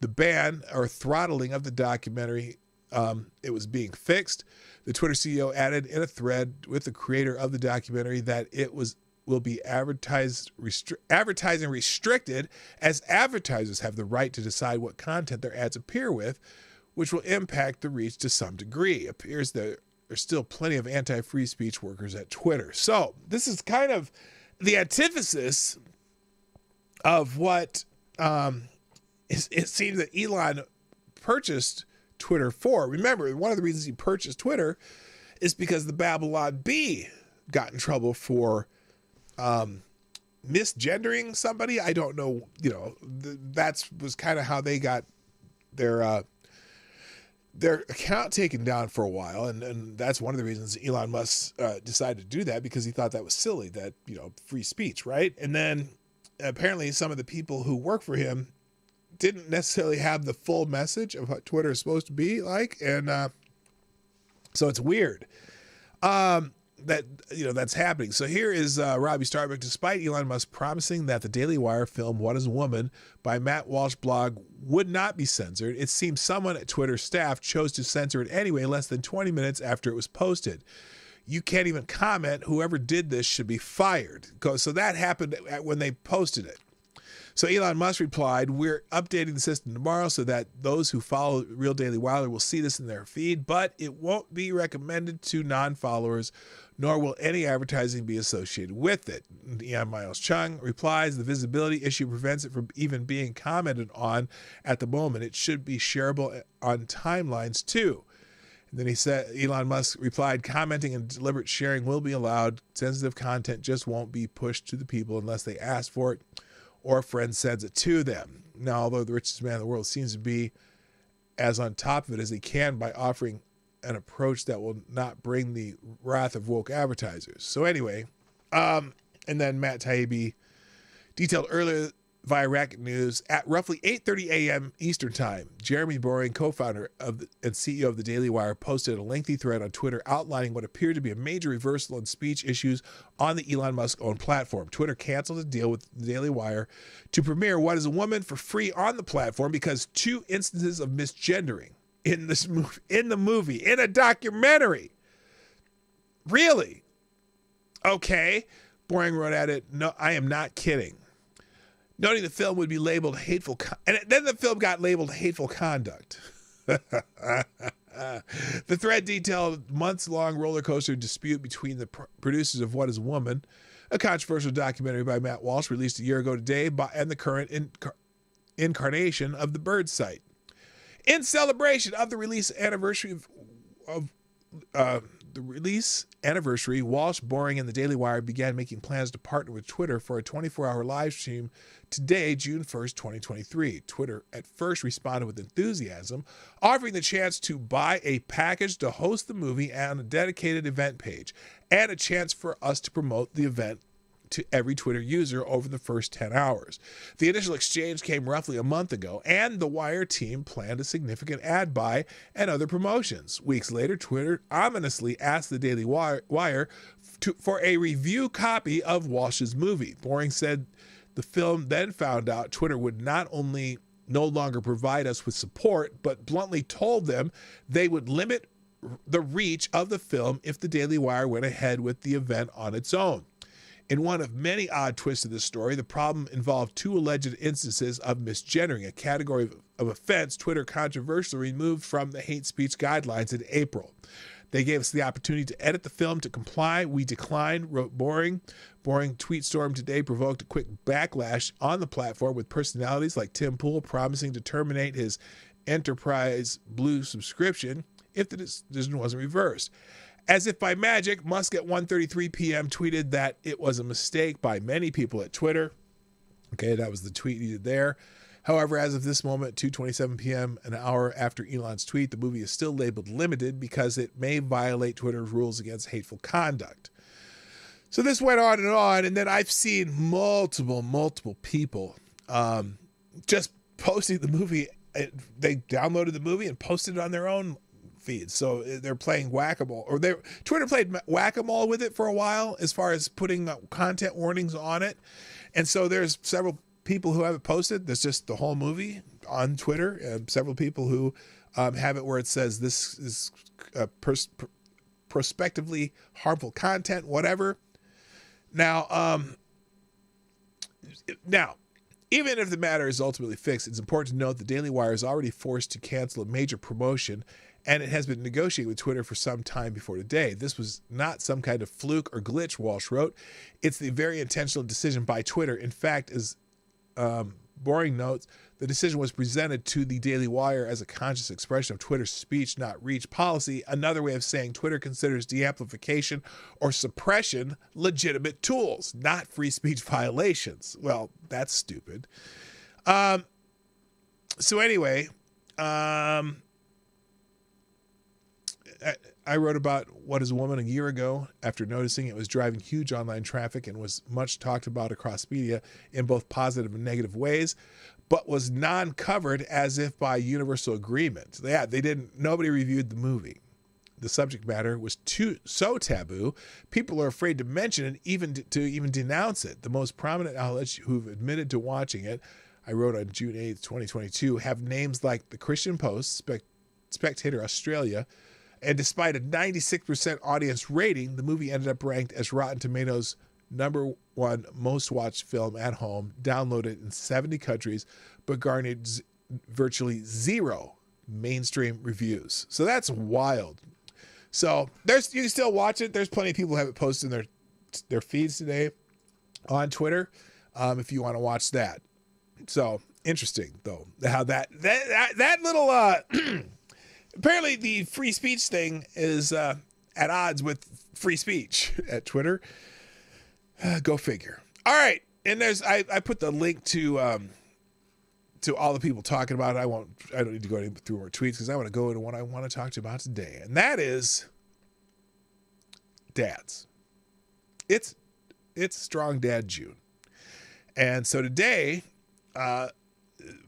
the ban or throttling of the documentary, it was being fixed. The Twitter CEO added in a thread with the creator of the documentary that it will be advertising restricted, as advertisers have the right to decide what content their ads appear with, which will impact the reach to some degree. It appears that there's still plenty of anti-free speech workers at Twitter. So this is kind of the antithesis of what it seems that Elon purchased Twitter for. Remember, one of the reasons he purchased Twitter is because the Babylon Bee got in trouble for misgendering somebody. I don't know, that was kind of how they got their account taken down for a while, and that's one of the reasons Elon Musk decided to do that, because he thought that was silly, that free speech, right? And then apparently some of the people who work for him didn't necessarily have the full message of what Twitter is supposed to be like, and so it's weird that that's happening. So here is Robbie Starbuck. Despite Elon Musk promising that the Daily Wire film What is a Woman by Matt Walsh blog would not be censored, it seems someone at Twitter staff chose to censor it anyway less than 20 minutes after it was posted. You can't even comment. Whoever did this should be fired. So that happened when they posted it. So Elon Musk replied, "We're updating the system tomorrow so that those who follow Real Daily Wire will see this in their feed, but it won't be recommended to non-followers, nor will any advertising be associated with it." Ian Miles Chung replies, "The visibility issue prevents it from even being commented on at the moment. It should be shareable on timelines too." And then he said, Elon Musk replied, "Commenting and deliberate sharing will be allowed. Sensitive content just won't be pushed to the people unless they ask for it or a friend sends it to them." Now, although the richest man in the world seems to be as on top of it as he can by offering an approach that will not bring the wrath of woke advertisers. So anyway, and then Matt Taibbi detailed earlier via Racket News at roughly 8:30 a.m. Eastern Time, Jeremy Boring, co-founder and CEO of the Daily Wire, posted a lengthy thread on Twitter outlining what appeared to be a major reversal in speech issues on the Elon Musk-owned platform. Twitter canceled a deal with the Daily Wire to premiere What is a Woman for free on the platform because two instances of misgendering in the movie, in a documentary. Really? Okay. Boring wrote at it, "No, I am not kidding," noting the film would be labeled hateful, and then the film got labeled hateful conduct. The thread detailed months-long roller coaster dispute between the producers of What is a Woman, a controversial documentary by Matt Walsh released a year ago today, and the current incarnation of the Bird site. In celebration of the release anniversary, Walsh, Boring, and the Daily Wire began making plans to partner with Twitter for a 24-hour live stream today, June 1st, 2023. Twitter at first responded with enthusiasm, offering the chance to buy a package to host the movie on a dedicated event page, and a chance for us to promote the event to every Twitter user over the first 10 hours. The initial exchange came roughly a month ago, and the Wire team planned a significant ad buy and other promotions. Weeks later, Twitter ominously asked the Daily Wire for a review copy of Walsh's movie. Boring said the film then found out Twitter would not only no longer provide us with support, but bluntly told them they would limit the reach of the film if the Daily Wire went ahead with the event on its own. In one of many odd twists of the story, the problem involved 2 alleged instances of misgendering, a category of offense Twitter controversially removed from the hate speech guidelines in April. They gave us the opportunity to edit the film to comply. We declined, wrote Boring. Boring tweet storm today provoked a quick backlash on the platform, with personalities like Tim Pool promising to terminate his Enterprise Blue subscription if the decision wasn't reversed. As if by magic, Musk at 1:33 p.m. tweeted that it was a mistake by many people at Twitter. Okay, that was the tweet he did there. However, as of this moment, 2:27 p.m., an hour after Elon's tweet, the movie is still labeled limited because it may violate Twitter's rules against hateful conduct. So this went on, and then I've seen multiple people just posting the movie. They downloaded the movie and posted it on their own feeds. So they're playing whack-a-mole, or Twitter played whack-a-mole with it for a while as far as putting content warnings on it. And so there's several people who have it posted. There's just the whole movie on Twitter, and several people who have it where it says this is prospectively harmful content, whatever. Now, even if the matter is ultimately fixed, it's important to note the Daily Wire is already forced to cancel a major promotion, and it has been negotiating with Twitter for some time before today. This was not some kind of fluke or glitch, Walsh wrote. It's the very intentional decision by Twitter. In fact, as Boring notes, the decision was presented to the Daily Wire as a conscious expression of Twitter's speech, not reach policy, another way of saying Twitter considers de-amplification or suppression legitimate tools, not free speech violations. Well, that's stupid. So anyway, I wrote about What Is a Woman a year ago after noticing it was driving huge online traffic and was much talked about across media in both positive and negative ways, but was non-covered as if by universal agreement. Yeah, nobody reviewed the movie. The subject matter was so taboo, people are afraid to mention it, even to denounce it. The most prominent outlets who've admitted to watching it, I wrote on June 8th, 2022, have names like the Christian Post, Spectator Australia, and despite a 96% audience rating, the movie ended up ranked as Rotten Tomatoes' #1 most watched film at home, downloaded in 70 countries, but garnered virtually 0 mainstream reviews. So that's wild. So you can still watch it. There's plenty of people who have it posted in their feeds today on Twitter, if you want to watch that. So interesting, though, how that little apparently the free speech thing is at odds with free speech at Twitter. Go figure. All right, and I put the link to all the people talking about it. I don't need to go through more tweets because I want to go into what I want to talk to you about today, and that is dads. It's Strong Dad June, and so today,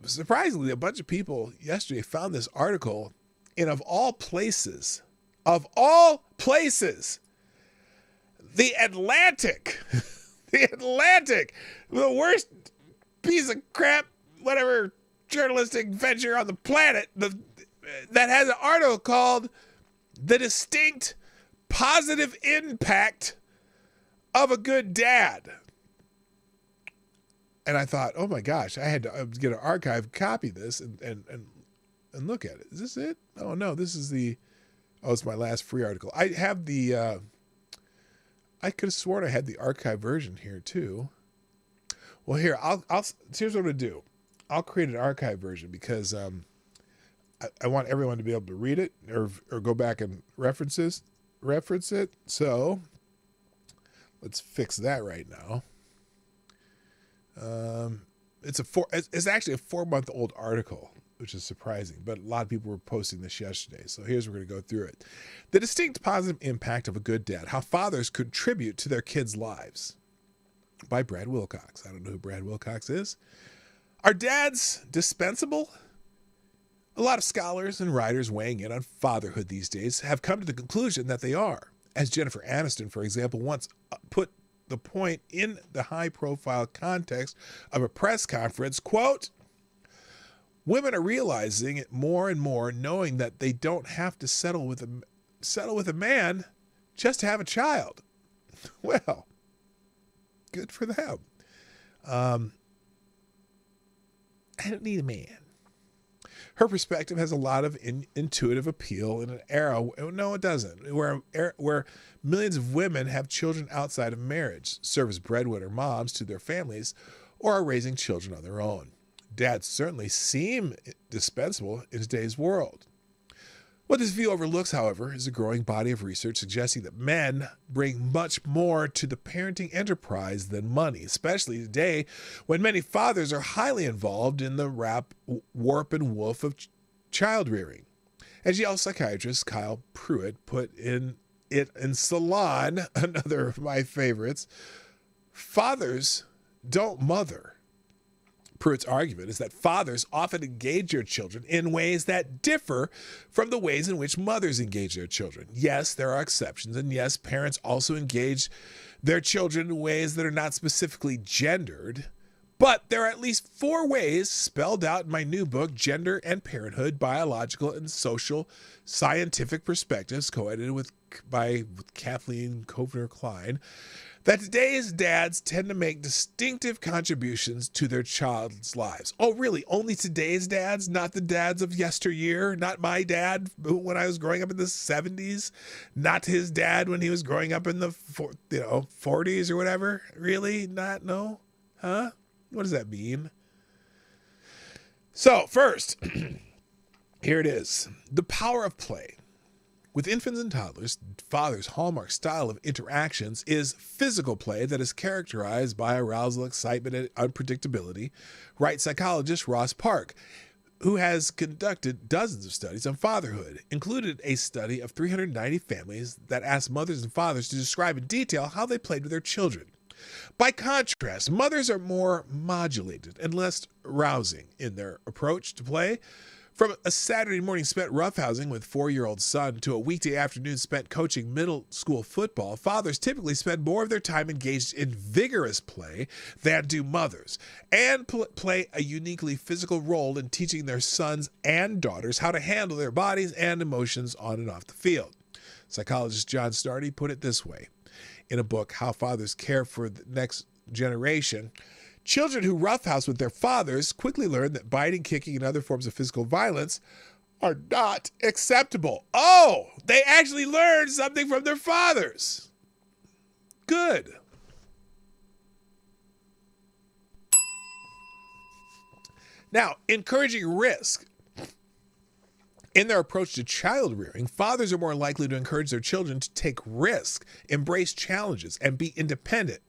surprisingly, a bunch of people yesterday found this article. And of all places, the Atlantic, the worst piece of crap, whatever journalistic venture on the planet, that has an article called "The Distinct Positive Impact of a Good Dad." And I thought, oh my gosh, I had to get an archive copy of this and look at it. Is this it? Oh no, this is it's my last free article. I have I could have sworn I had the archive version here too. Well, here, here's what I'm gonna do. I'll create an archive version because I want everyone to be able to read it or go back and reference it. So let's fix that right now. It's actually a 4-month-old article, which is surprising, but a lot of people were posting this yesterday. So here's where we're going to go through it. The distinct positive impact of a good dad, how fathers contribute to their kids' lives, by Brad Wilcox. I don't know who Brad Wilcox is. Are dads dispensable? A lot of scholars and writers weighing in on fatherhood these days have come to the conclusion that they are. As Jennifer Aniston, for example, once put the point in the high-profile context of a press conference, quote, "Women are realizing it more and more, knowing that they don't have to settle with settle with a man just to have a child. Well, good for them. I don't need a man. Her perspective has a lot of intuitive appeal in an era. No, it doesn't. Where millions of women have children outside of marriage, serve as breadwinner moms to their families, or are raising children on their own. Dads certainly seem dispensable in today's world. What this view overlooks, however, is a growing body of research suggesting that men bring much more to the parenting enterprise than money, especially today when many fathers are highly involved in the warp and woof of child rearing. As Yale psychiatrist Kyle Pruitt put in Salon, another of my favorites, fathers don't mother. Pruitt's argument is that fathers often engage their children in ways that differ from the ways in which mothers engage their children. Yes, there are exceptions, and yes, parents also engage their children in ways that are not specifically gendered, but there are at least 4 ways spelled out in my new book, Gender and Parenthood, Biological and Social Scientific Perspectives, co-edited by Kathleen Kovner-Klein, that today's dads tend to make distinctive contributions to their child's lives. Oh, really? Only today's dads? Not the dads of yesteryear? Not my dad when I was growing up in the 70s? Not his dad when he was growing up in the 40s or whatever? Really? Not? No? Huh? What does that mean? So, first, here it is. The power of play. With infants and toddlers, father's hallmark style of interactions is physical play that is characterized by arousal, excitement, and unpredictability, writes psychologist Ross Park, who has conducted dozens of studies on fatherhood, included a study of 390 families that asked mothers and fathers to describe in detail how they played with their children. By contrast, mothers are more modulated and less rousing in their approach to play. From a Saturday morning spent roughhousing with 4-year-old son to a weekday afternoon spent coaching middle school football, fathers typically spend more of their time engaged in vigorous play than do mothers, and play a uniquely physical role in teaching their sons and daughters how to handle their bodies and emotions on and off the field. Psychologist John Snarty put it this way in a book, How Fathers Care for the Next Generation. Children who roughhouse with their fathers quickly learn that biting, kicking, and other forms of physical violence are not acceptable. Oh, they actually learned something from their fathers. Good. Now, encouraging risk. In their approach to child rearing, fathers are more likely to encourage their children to take risk, embrace challenges, and be independent,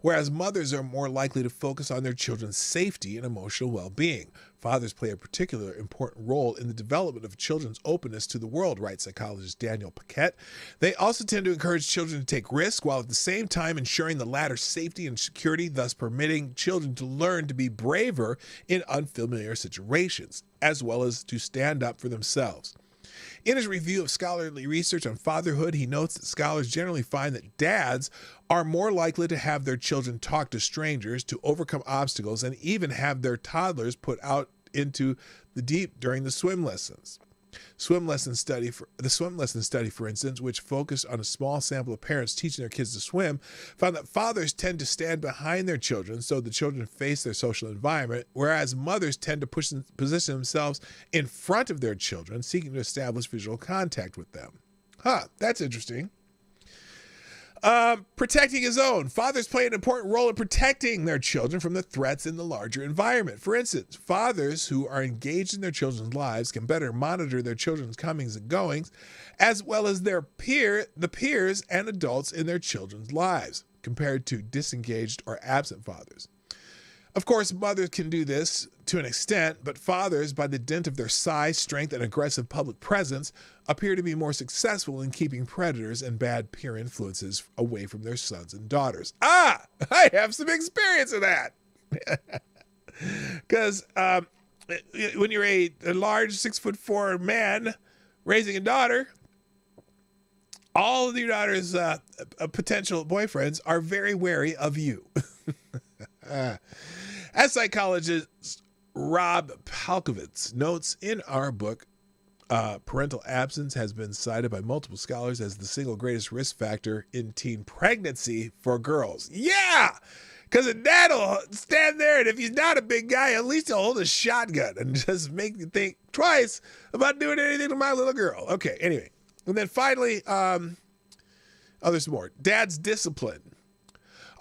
whereas mothers are more likely to focus on their children's safety and emotional well-being. Fathers play a particular important role in the development of children's openness to the world, writes psychologist Daniel Paquette. They also tend to encourage children to take risks while at the same time ensuring the latter's safety and security, thus permitting children to learn to be braver in unfamiliar situations, as well as to stand up for themselves. In his review of scholarly research on fatherhood, he notes that scholars generally find that dads are more likely to have their children talk to strangers, to overcome obstacles, and even have their toddlers put out into the deep during the swim lessons. The swim lesson study, for instance, which focused on a small sample of parents teaching their kids to swim, found that fathers tend to stand behind their children so the children face their social environment, whereas mothers tend to position themselves in front of their children, seeking to establish visual contact with them. That's interesting. Protecting his own. Fathers play an important role in protecting their children from the threats in the larger environment. For instance, fathers who are engaged in their children's lives can better monitor their children's comings and goings, as well as the peers and adults in their children's lives, compared to disengaged or absent fathers. Of course, mothers can do this to an extent, but fathers, by the dint of their size, strength, and aggressive public presence, appear to be more successful in keeping predators and bad peer influences away from their sons and daughters. I have some experience of that. Because when you're a large 6'4" man raising a daughter, all of your daughter's potential boyfriends are very wary of you. As psychologist Rob Palkovitz notes in our book, Parental absence has been cited by multiple scholars as the single greatest risk factor in teen pregnancy for girls. Yeah! Because a dad will stand there, and if he's not a big guy, at least he'll hold a shotgun and just make you think twice about doing anything to my little girl. Okay, anyway. And then finally, there's more. Dad's discipline.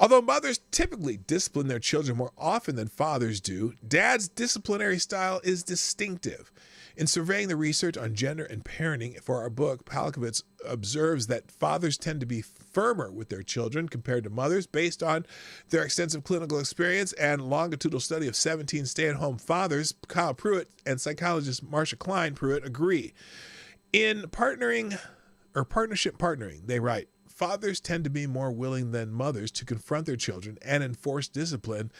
Although mothers typically discipline their children more often than fathers do, dad's disciplinary style is distinctive. In surveying the research on gender and parenting for our book, Palkovitz observes that fathers tend to be firmer with their children compared to mothers based on their extensive clinical experience and longitudinal study of 17 stay-at-home fathers. Kyle Pruitt and psychologist Marcia Klein Pruitt agree. In partnership partnering, they write, fathers tend to be more willing than mothers to confront their children and enforce discipline,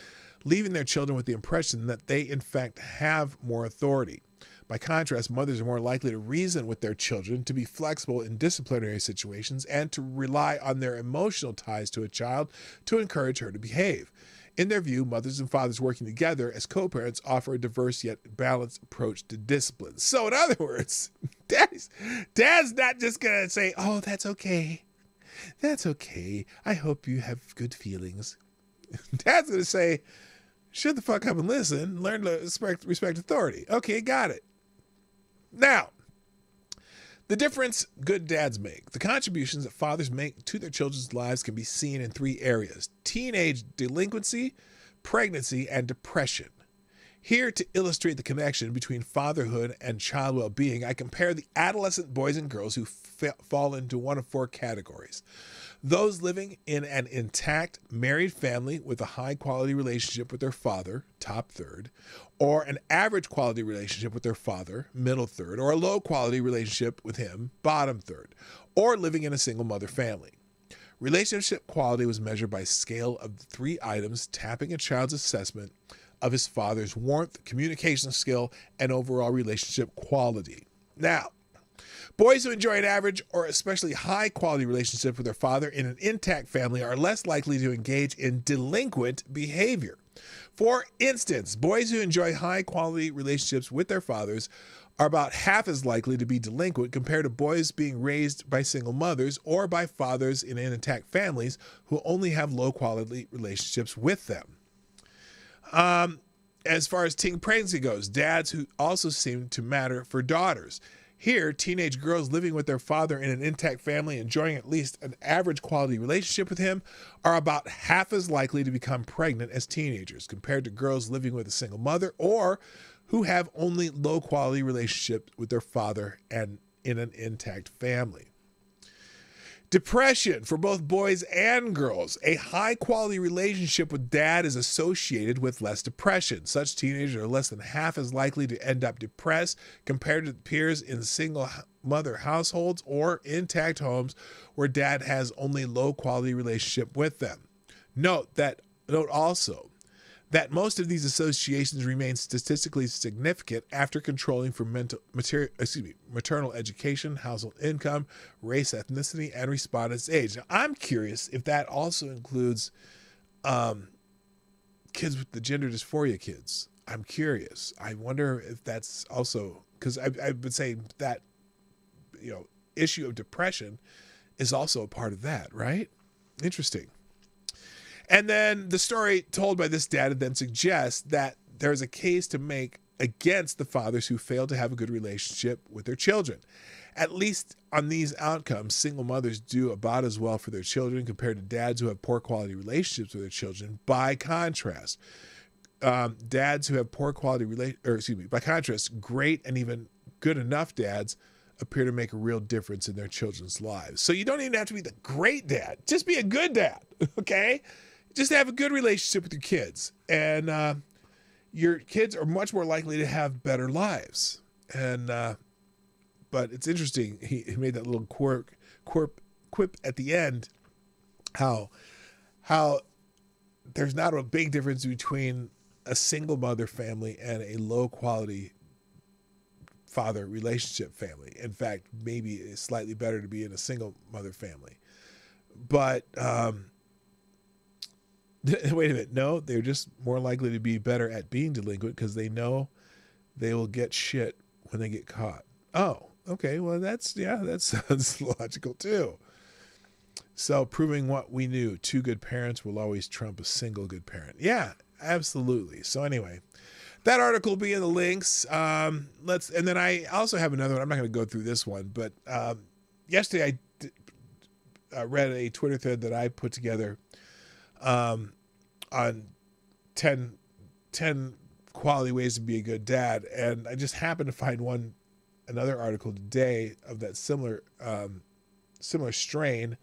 leaving their children with the impression that they in fact have more authority. By contrast, mothers are more likely to reason with their children, to be flexible in disciplinary situations, and to rely on their emotional ties to a child to encourage her to behave. In their view, mothers and fathers working together as co-parents offer a diverse yet balanced approach to discipline. So in other words, dad's not just going to say, oh, that's okay. That's okay. I hope you have good feelings. Dad's going to say, shut the fuck up and listen. Learn to respect authority. Okay, got it. Now, the difference good dads make. The contributions that fathers make to their children's lives can be seen in 3 areas: teenage delinquency, pregnancy, and depression. Here, to illustrate the connection between fatherhood and child well-being, I compare the adolescent boys and girls who fall into one of 4 categories. Those living in an intact married family with a high-quality relationship with their father, top third, or an average quality relationship with their father, middle third, or a low-quality relationship with him, bottom third, or living in a single-mother family. Relationship quality was measured by a scale of 3 items, tapping a child's assessment of his father's warmth, communication skill, and overall relationship quality. Now, boys who enjoy an average or especially high-quality relationship with their father in an intact family are less likely to engage in delinquent behavior. For instance, boys who enjoy high-quality relationships with their fathers are about half as likely to be delinquent compared to boys being raised by single mothers or by fathers in intact families who only have low-quality relationships with them. As far as teen pregnancy goes, dads who also seem to matter for daughters. Here, teenage girls living with their father in an intact family, enjoying at least an average quality relationship with him, are about half as likely to become pregnant as teenagers compared to girls living with a single mother or who have only low quality relationships with their father and in an intact family. Depression for both boys and girls. A high-quality relationship with dad is associated with less depression. Such teenagers are less than half as likely to end up depressed compared to peers in single-mother households or intact homes where dad has only low-quality relationship with them. Note also that most of these associations remain statistically significant after controlling for maternal education, household income, race, ethnicity, and respondent's age. Now, I'm curious if that also includes kids with the gender dysphoria kids. I'm curious. I wonder if that's also, because I've been saying that, issue of depression is also a part of that, right? Interesting. And then the story told by this data then suggests that there's a case to make against the fathers who fail to have a good relationship with their children. At least on these outcomes, single mothers do about as well for their children compared to dads who have poor quality relationships with their children. By contrast, dads who have poor quality by contrast, great and even good enough dads appear to make a real difference in their children's lives. So you don't even have to be the great dad. Just be a good dad, okay? Just have a good relationship with your kids, and your kids are much more likely to have better lives. And but it's interesting. He made that little quip at the end. How there's not a big difference between a single mother family and a low quality father relationship family. In fact, maybe it's slightly better to be in a single mother family. But wait a minute. No, they're just more likely to be better at being delinquent because they know they will get shit when they get caught. Oh, okay. Well, that sounds logical too. So proving what we knew, two good parents will always trump a single good parent. Yeah, absolutely. So anyway, that article will be in the links. And then I also have another one. I'm not going to go through this one, but yesterday I read a Twitter thread that I put together on 10 quality ways to be a good dad. And I just happened to find another article today of that similar strain.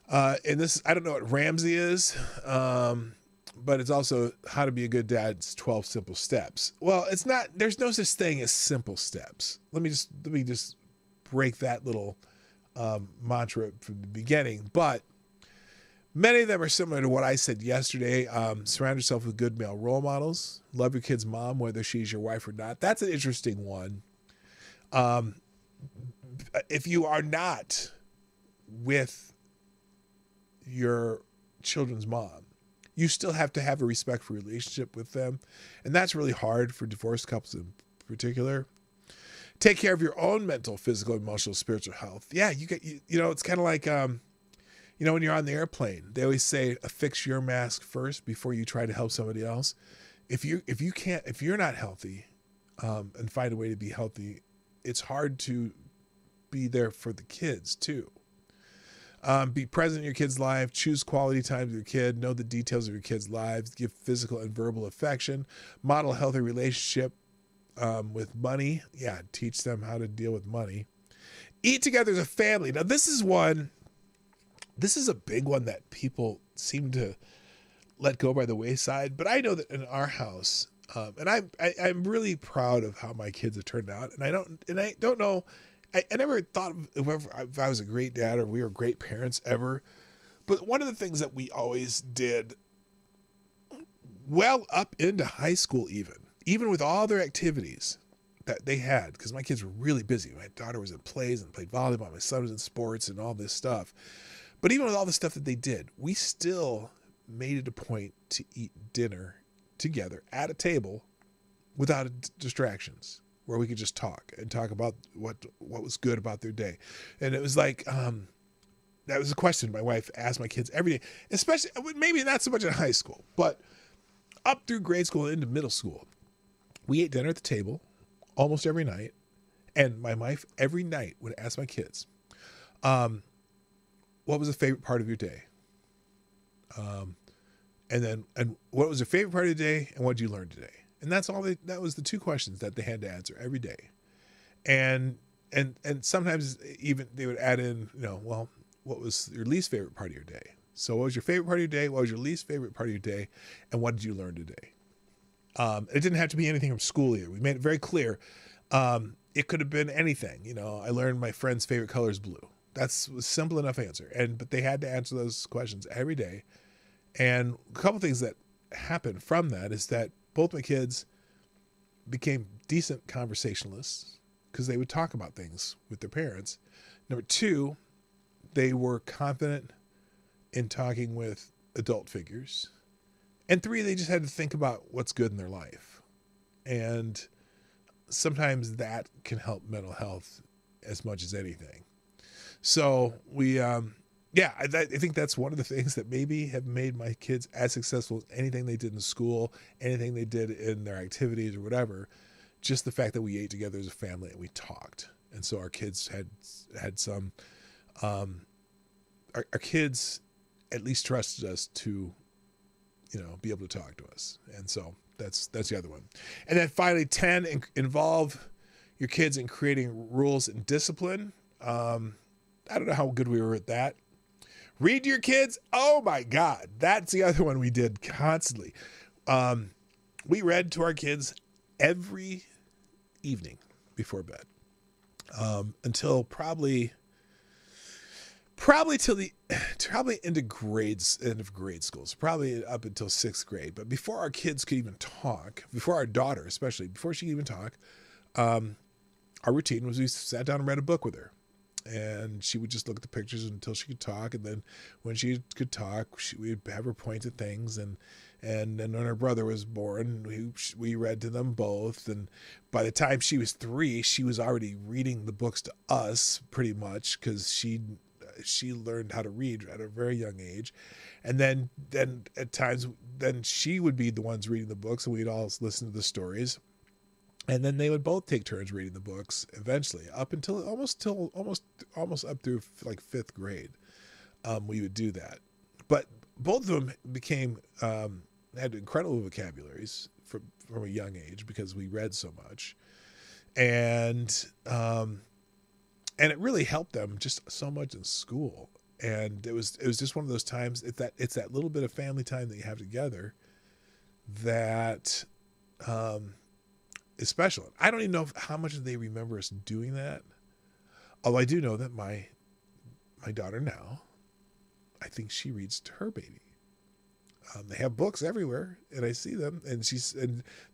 And this, I don't know what Ramsey is, but it's also how to be a good dad's 12 simple steps. Well, it's not, there's no such thing as simple steps. Let me just break that little mantra from the beginning. But many of them are similar to what I said yesterday. Surround yourself with good male role models. Love your kid's mom, whether she's your wife or not. That's an interesting one. If you are not with your children's mom, you still have to have a respectful relationship with them. And that's really hard for divorced couples in particular. Take care of your own mental, physical, emotional, spiritual health. Yeah, it's kind of like, when you're on the airplane, they always say, affix your mask first before you try to help somebody else. If you're not healthy, and find a way to be healthy, it's hard to be there for the kids too. Be present in your kid's life. Choose quality time with your kid. Know the details of your kids' lives. Give physical and verbal affection. Model a healthy relationship with money. Yeah, teach them how to deal with money. Eat together as a family. Now, this is a big one that people seem to let go by the wayside. But I know that in our house, and I'm really proud of how my kids have turned out. And I don't know. I never thought if I was a great dad or we were great parents ever. But one of the things that we always did well up into high school, even with all their activities that they had, because my kids were really busy. My daughter was in plays and played volleyball. My son was in sports and all this stuff. But even with all the stuff that they did, we still made it a point to eat dinner together at a table without distractions, where we could just talk about what was good about their day. And it was like, that was a question my wife asked my kids every day, especially, maybe not so much in high school, but up through grade school and into middle school. We ate dinner at the table almost every night. And my wife every night would ask my kids, what was the favorite part of your day? And what was your favorite part of the day? And what did you learn today? And that was the two questions that they had to answer every day. And sometimes even they would add in, what was your least favorite part of your day? So what was your favorite part of your day? What was your least favorite part of your day? And what did you learn today? It didn't have to be anything from school either. We made it very clear. It could have been anything. I learned my friend's favorite color is blue. That's a simple enough answer. But they had to answer those questions every day. And a couple things that happened from that is that both my kids became decent conversationalists because they would talk about things with their parents. Number two, they were confident in talking with adult figures. And three, they just had to think about what's good in their life. And sometimes that can help mental health as much as anything. So I think that's one of the things that maybe have made my kids as successful as anything they did in school, anything they did in their activities or whatever. Just the fact that we ate together as a family and we talked. And so our kids had some, our kids at least trusted us to, be able to talk to us. And so that's the other one. And then finally, 10, involve your kids in creating rules and discipline. I don't know how good we were at that. Read to your kids. Oh my God. That's the other one we did constantly. We read to our kids every evening before bed, until probably into end of grade school. So probably up until 6th grade. But before our kids could even talk, before our daughter, especially before she could even talk, our routine was we sat down and read a book with her. And she would just look at the pictures until she could talk. And then when she could talk, we'd have her point at things. And And then when her brother was born, we read to them both. And by the time she was 3, she was already reading the books to us pretty much, because she learned how to read at a very young age. And then at times, then she would be the ones reading the books, and we'd all listen to the stories. And then they would both take turns reading the books eventually, up until almost up through like 5th grade. We would do that. But both of them had incredible vocabularies from a young age, because we read so much. And it really helped them just so much in school. And it was just one of those times, it's that little bit of family time that you have together that is special. I don't even know how much they remember us doing that. Although I do know that my daughter now, I think she reads to her baby. They have books everywhere, and I see them, and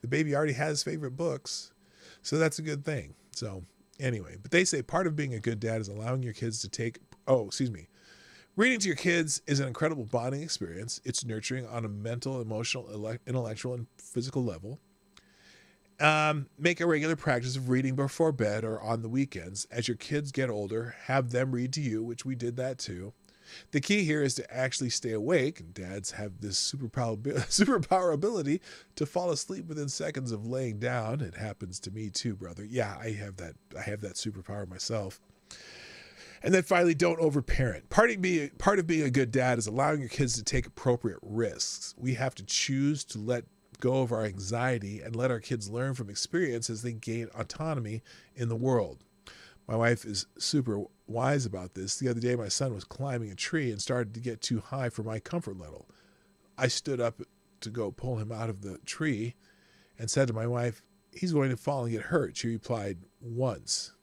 the baby already has favorite books, so that's a good thing. So anyway, but they say part of being a good dad is allowing your kids to take. Reading to your kids is an incredible bonding experience. It's nurturing on a mental, emotional, intellectual, and physical level. Make a regular practice of reading before bed or on the weekends. As your kids get older, have them read to you, which we did that too. The key here is to actually stay awake, and dads have this superpower ability to fall asleep within seconds of laying down. It happens to me too, brother. Yeah, I have that superpower myself. And then finally, don't overparent. Part of being a good dad is allowing your kids to take appropriate risks. We have to choose to let go of our anxiety and let our kids learn from experience as they gain autonomy in the world. My wife is super wise about this. The other day, my son was climbing a tree and started to get too high for my comfort level. I stood up to go pull him out of the tree and said to my wife, "He's going to fall and get hurt." She replied, "Once."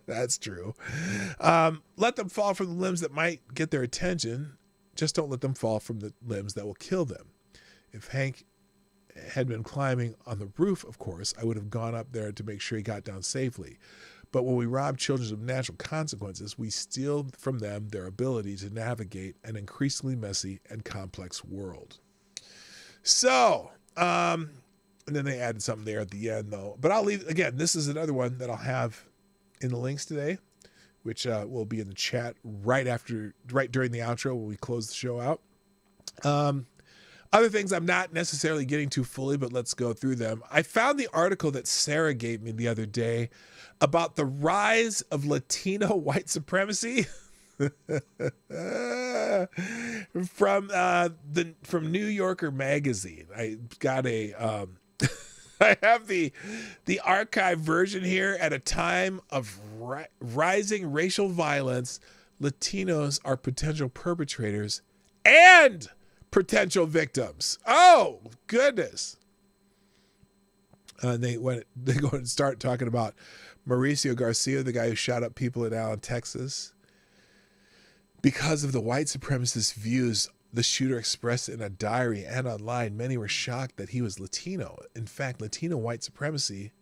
That's true. Let them fall from the limbs that might get their attention. Just don't let them fall from the limbs that will kill them. If Hank had been climbing on the roof, of course, I would have gone up there to make sure he got down safely. But when we rob children of natural consequences, we steal from them their ability to navigate an increasingly messy and complex world. So, and then they added something there at the end, though. But I'll leave, again, this is another one that I'll have in the links today, which will be in the chat right during the outro when we close the show out. Other things I'm not necessarily getting to fully, but let's go through them. I found the article that Sarah gave me the other day about the rise of Latino white supremacy from New Yorker magazine. I got I have the archive version here. At a time of rising racial violence, Latinos are potential perpetrators and potential victims. Oh, goodness. They go and start talking about Mauricio Garcia, the guy who shot up people in Allen, Texas. Because of the white supremacist views the shooter expressed in a diary and online, many were shocked that he was Latino. In fact, Latino white supremacy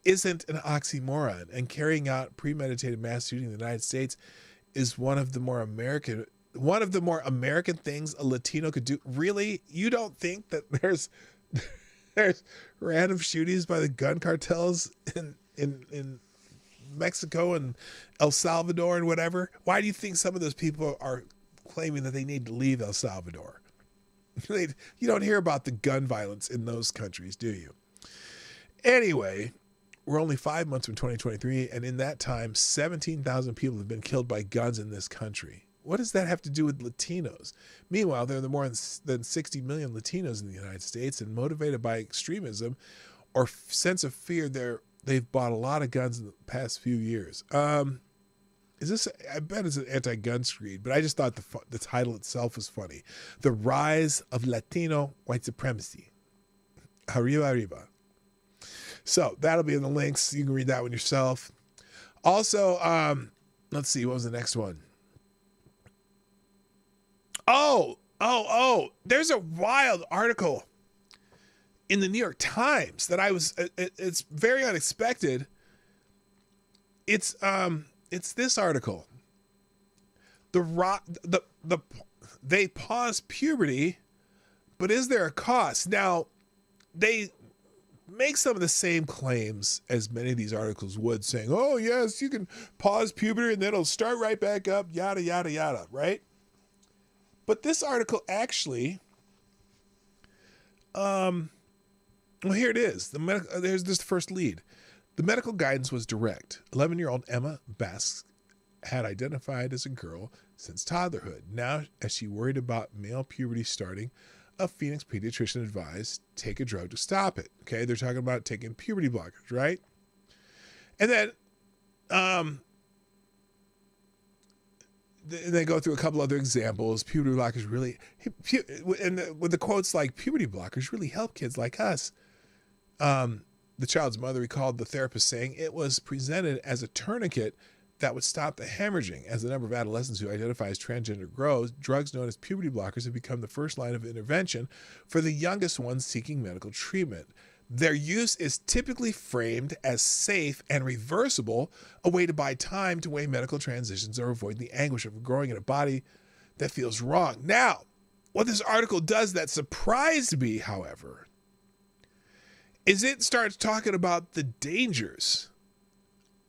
isn't an oxymoron, and carrying out premeditated mass shooting in the United States is one of the more American things a Latino could do. Really? You don't think that there's random shootings by the gun cartels in Mexico and El Salvador and whatever? Why do you think some of those people are claiming that they need to leave El Salvador? You don't hear about the gun violence in those countries, do you? Anyway, we're only 5 months from 2023, and in that time, 17,000 people have been killed by guns in this country. What does that have to do with Latinos? Meanwhile, there are more than 60 million Latinos in the United States, and motivated by extremism or sense of fear, they've bought a lot of guns in the past few years. I bet it's an anti-gun screed, but I just thought the title itself was funny. The Rise of Latino White Supremacy. Arriba. So that'll be in the links. You can read that one yourself. Also, let's see, what was the next one? Oh, there's a wild article in the New York Times that it's very unexpected. It's this article. They pause puberty But is there a cost? Now, they make some of the same claims as many of these articles would, saying, oh, yes, you can pause puberty and then it'll start right back up, yada, yada, yada, right? But this article actually, well, here it is. There's this first lead. The medical guidance was direct. 11-year-old Emma Bask had identified as a girl since toddlerhood. Now, as she worried about male puberty starting, a Phoenix pediatrician advised take a drug to stop it. Okay, they're talking about taking puberty blockers, right? And then they go through a couple other examples. Puberty blockers really, and with the quotes like puberty blockers really help kids like us. The child's mother recalled the therapist saying it was presented as a tourniquet that would stop the hemorrhaging. As the number of adolescents who identify as transgender grows, drugs known as puberty blockers have become the first line of intervention for the youngest ones seeking medical treatment. Their use is typically framed as safe and reversible, a way to buy time to weigh medical transitions or avoid the anguish of growing in a body that feels wrong. Now, what this article does that surprised me, however, is it starts talking about the dangers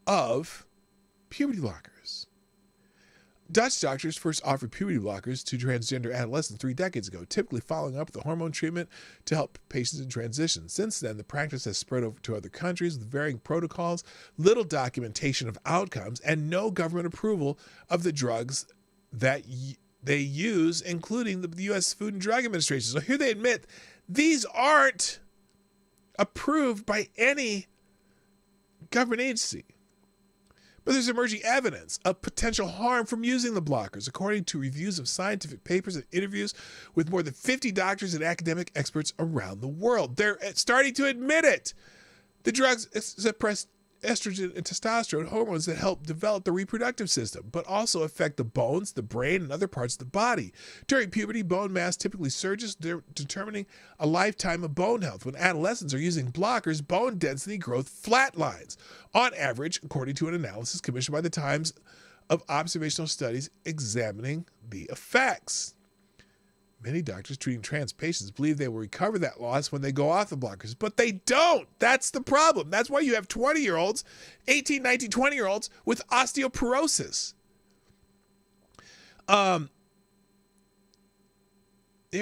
of puberty blockers. Dutch doctors first offered puberty blockers to transgender adolescents 3 decades ago, typically following up with a hormone treatment to help patients in transition. Since then, the practice has spread over to other countries with varying protocols, little documentation of outcomes, and no government approval of the drugs that they use, including the U.S. Food and Drug Administration. So here they admit these aren't approved by any government agency. But there's emerging evidence of potential harm from using the blockers, according to reviews of scientific papers and interviews with more than 50 doctors and academic experts around the world. They're starting to admit it. The drugs suppress estrogen and testosterone hormones that help develop the reproductive system, but also affect the bones, the brain, and other parts of the body. During puberty, bone mass typically surges, determining a lifetime of bone health. When adolescents are using blockers, bone density growth flatlines. On average, according to an analysis commissioned by the Times of Observational Studies examining the effects. Many doctors treating trans patients believe they will recover that loss when they go off the blockers, but they don't. That's the problem. That's why you have 20-year-olds, 18, 19, 20-year-olds with osteoporosis. Here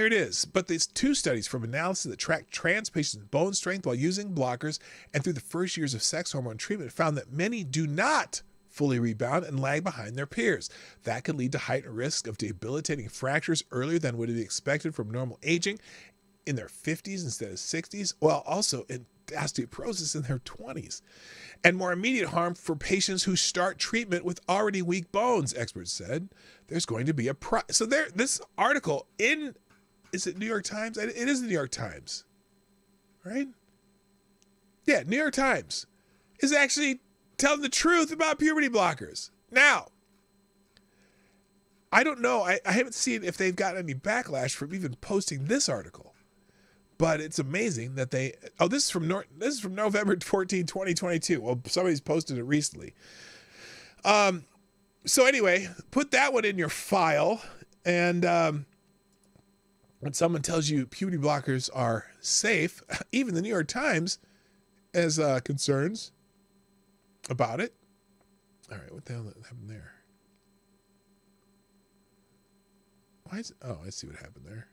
it is. But there's 2 studies from analysis that tracked trans patients' bone strength while using blockers and through the first years of sex hormone treatment found that many do not fully rebound and lag behind their peers. That could lead to heightened risk of debilitating fractures earlier than would be expected from normal aging in their 50s instead of 60s, while also in osteoporosis in their 20s. And more immediate harm for patients who start treatment with already weak bones, experts said. There's going to be a so this article is it New York Times? It is the New York Times, right? Yeah, New York Times is actually telling the truth about puberty blockers. Now, I don't know. I haven't seen if they've gotten any backlash from even posting this article, but it's amazing that they. Oh, this is from November 14, 2022. Well, somebody's posted it recently. So anyway, put that one in your file, and when someone tells you puberty blockers are safe, even the New York Times has concerns about it. All right, what the hell happened there? Why is it? Oh, I see what happened there.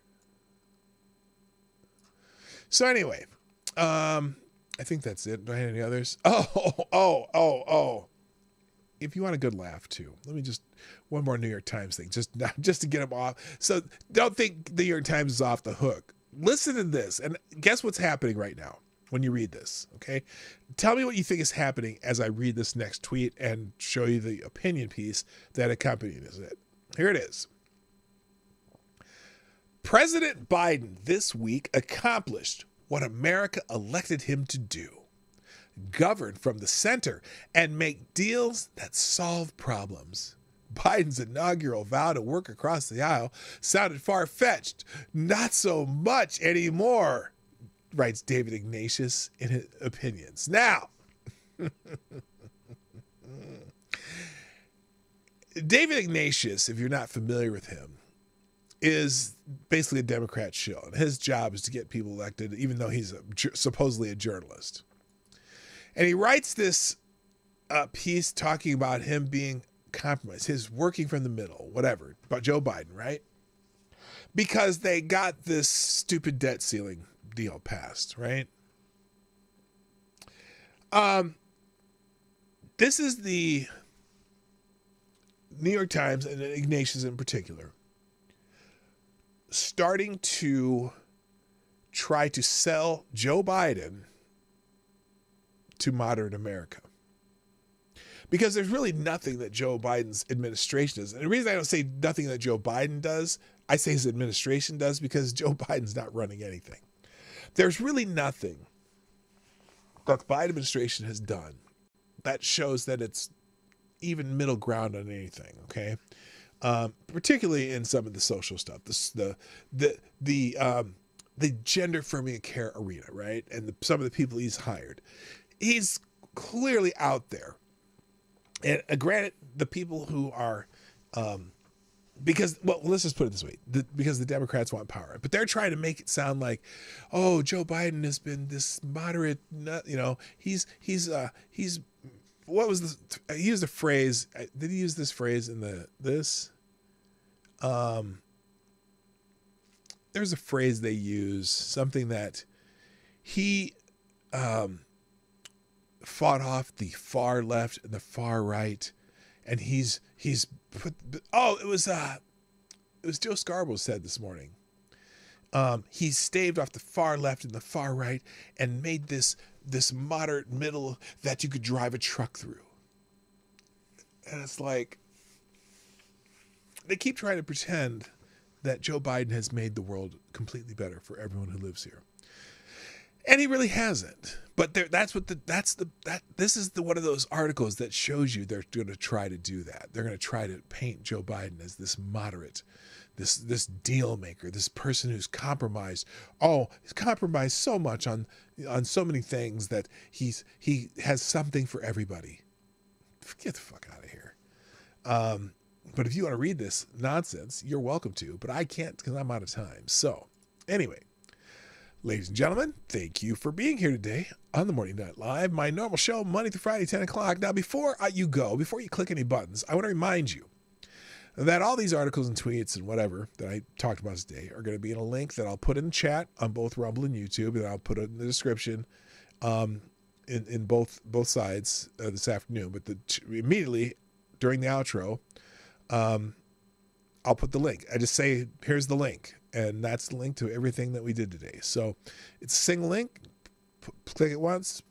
So anyway, I think that's it. Do I have any others? Oh. If you want a good laugh too, let me just one more New York Times thing, just to get them off. So don't think the New York Times is off the hook. Listen to this, and guess what's happening right now when you read this, okay? Tell me what you think is happening as I read this next tweet and show you the opinion piece that accompanies it. Here it is. President Biden this week accomplished what America elected him to do: govern from the center and make deals that solve problems. Biden's inaugural vow to work across the aisle sounded far-fetched. Not so much anymore, writes David Ignatius in his opinions. Now, David Ignatius, if you're not familiar with him, is basically a Democrat shill. And his job is to get people elected, even though he's supposedly a journalist. And he writes this piece talking about him being compromised, his working from the middle, whatever, about Joe Biden, right? Because they got this stupid debt ceiling deal passed, right? This is the New York Times, and Ignatius in particular, starting to try to sell Joe Biden to modern America. Because there's really nothing that Joe Biden's administration does. And the reason I don't say nothing that Joe Biden does, I say his administration does, because Joe Biden's not running anything. There's really nothing that the Biden administration has done that shows that it's even middle ground on anything, okay? Particularly in some of the social stuff, the gender affirming care arena, right? And some of the people he's hired. He's clearly out there. And granted, the people who are, because, well, let's just put it this way, because the Democrats want power, but they're trying to make it sound like, oh, Joe Biden has been this moderate, you know, he's what was the, he used a phrase, did he use this phrase in there's a phrase they use, something that he fought off the far left and the far right, and he's put, it was Joe Scarborough said this morning, he staved off the far left and the far right and made this moderate middle that you could drive a truck through. And it's like, they keep trying to pretend that Joe Biden has made the world completely better for everyone who lives here. And he really hasn't. But this is one of those articles that shows you they're going to try to do that. They're going to try to paint Joe Biden as this moderate, this deal maker, this person who's compromised. Oh, he's compromised so much on so many things that he has something for everybody. Get the fuck out of here. But if you want to read this nonsense, you're welcome to. But I can't because I'm out of time. So anyway. Ladies and gentlemen, thank you for being here today on the Morning Night Live, my normal show, Monday through Friday, 10 o'clock. Now, before you click any buttons, I want to remind you that all these articles and tweets and whatever that I talked about today are going to be in a link that I'll put in the chat on both Rumble and YouTube, and I'll put it in the description in both sides this afternoon. But immediately during the outro, I'll put the link. I just say, here's the link. And that's the link to everything that we did today. So it's a single link. Click it once,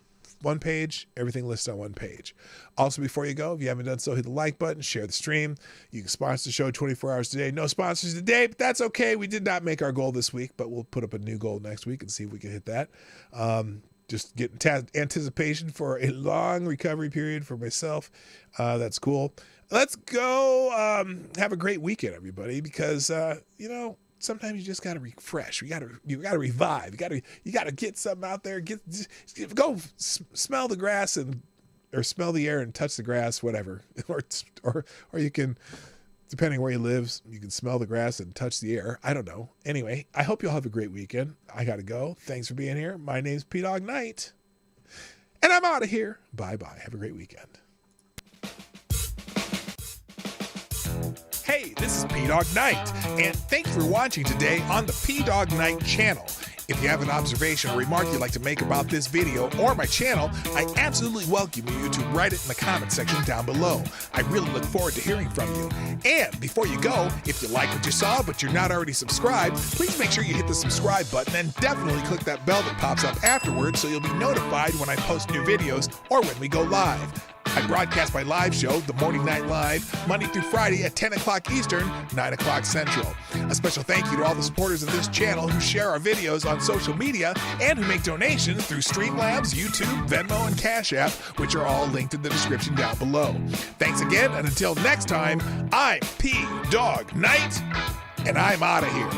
one page, everything listed on one page. Also, before you go, if you haven't done so, hit the like button, share the stream. You can sponsor the show 24 hours today. No sponsors today, but that's okay. We did not make our goal this week, but we'll put up a new goal next week and see if we can hit that. Just get anticipation for a long recovery period for myself. That's cool. Let's go have a great weekend, everybody, because, sometimes you just got to refresh. You got to revive. You got to get something out there. Go smell the grass or smell the air and touch the grass, whatever. Or you can, depending where you live, you can smell the grass and touch the air. I don't know. Anyway, I hope you all have a great weekend. I got to go. Thanks for being here. My name's P-Dog Knight, and I'm out of here. Bye-bye. Have a great weekend. Hey, this is P-Dog Knight, and thank you for watching today on the P-Dog Knight channel. If you have an observation or remark you'd like to make about this video or my channel, I absolutely welcome you to write it in the comment section down below. I really look forward to hearing from you. And before you go, if you like what you saw but you're not already subscribed, please make sure you hit the subscribe button and definitely click that bell that pops up afterwards so you'll be notified when I post new videos or when we go live. I broadcast my live show, The Morning Night Live, Monday through Friday at 10 o'clock Eastern, 9 o'clock Central. A special thank you to all the supporters of this channel who share our videos on social media and who make donations through Streamlabs, YouTube, Venmo, and Cash App, which are all linked in the description down below. Thanks again, and until next time, I'm P-Dog Knight, and I'm out of here.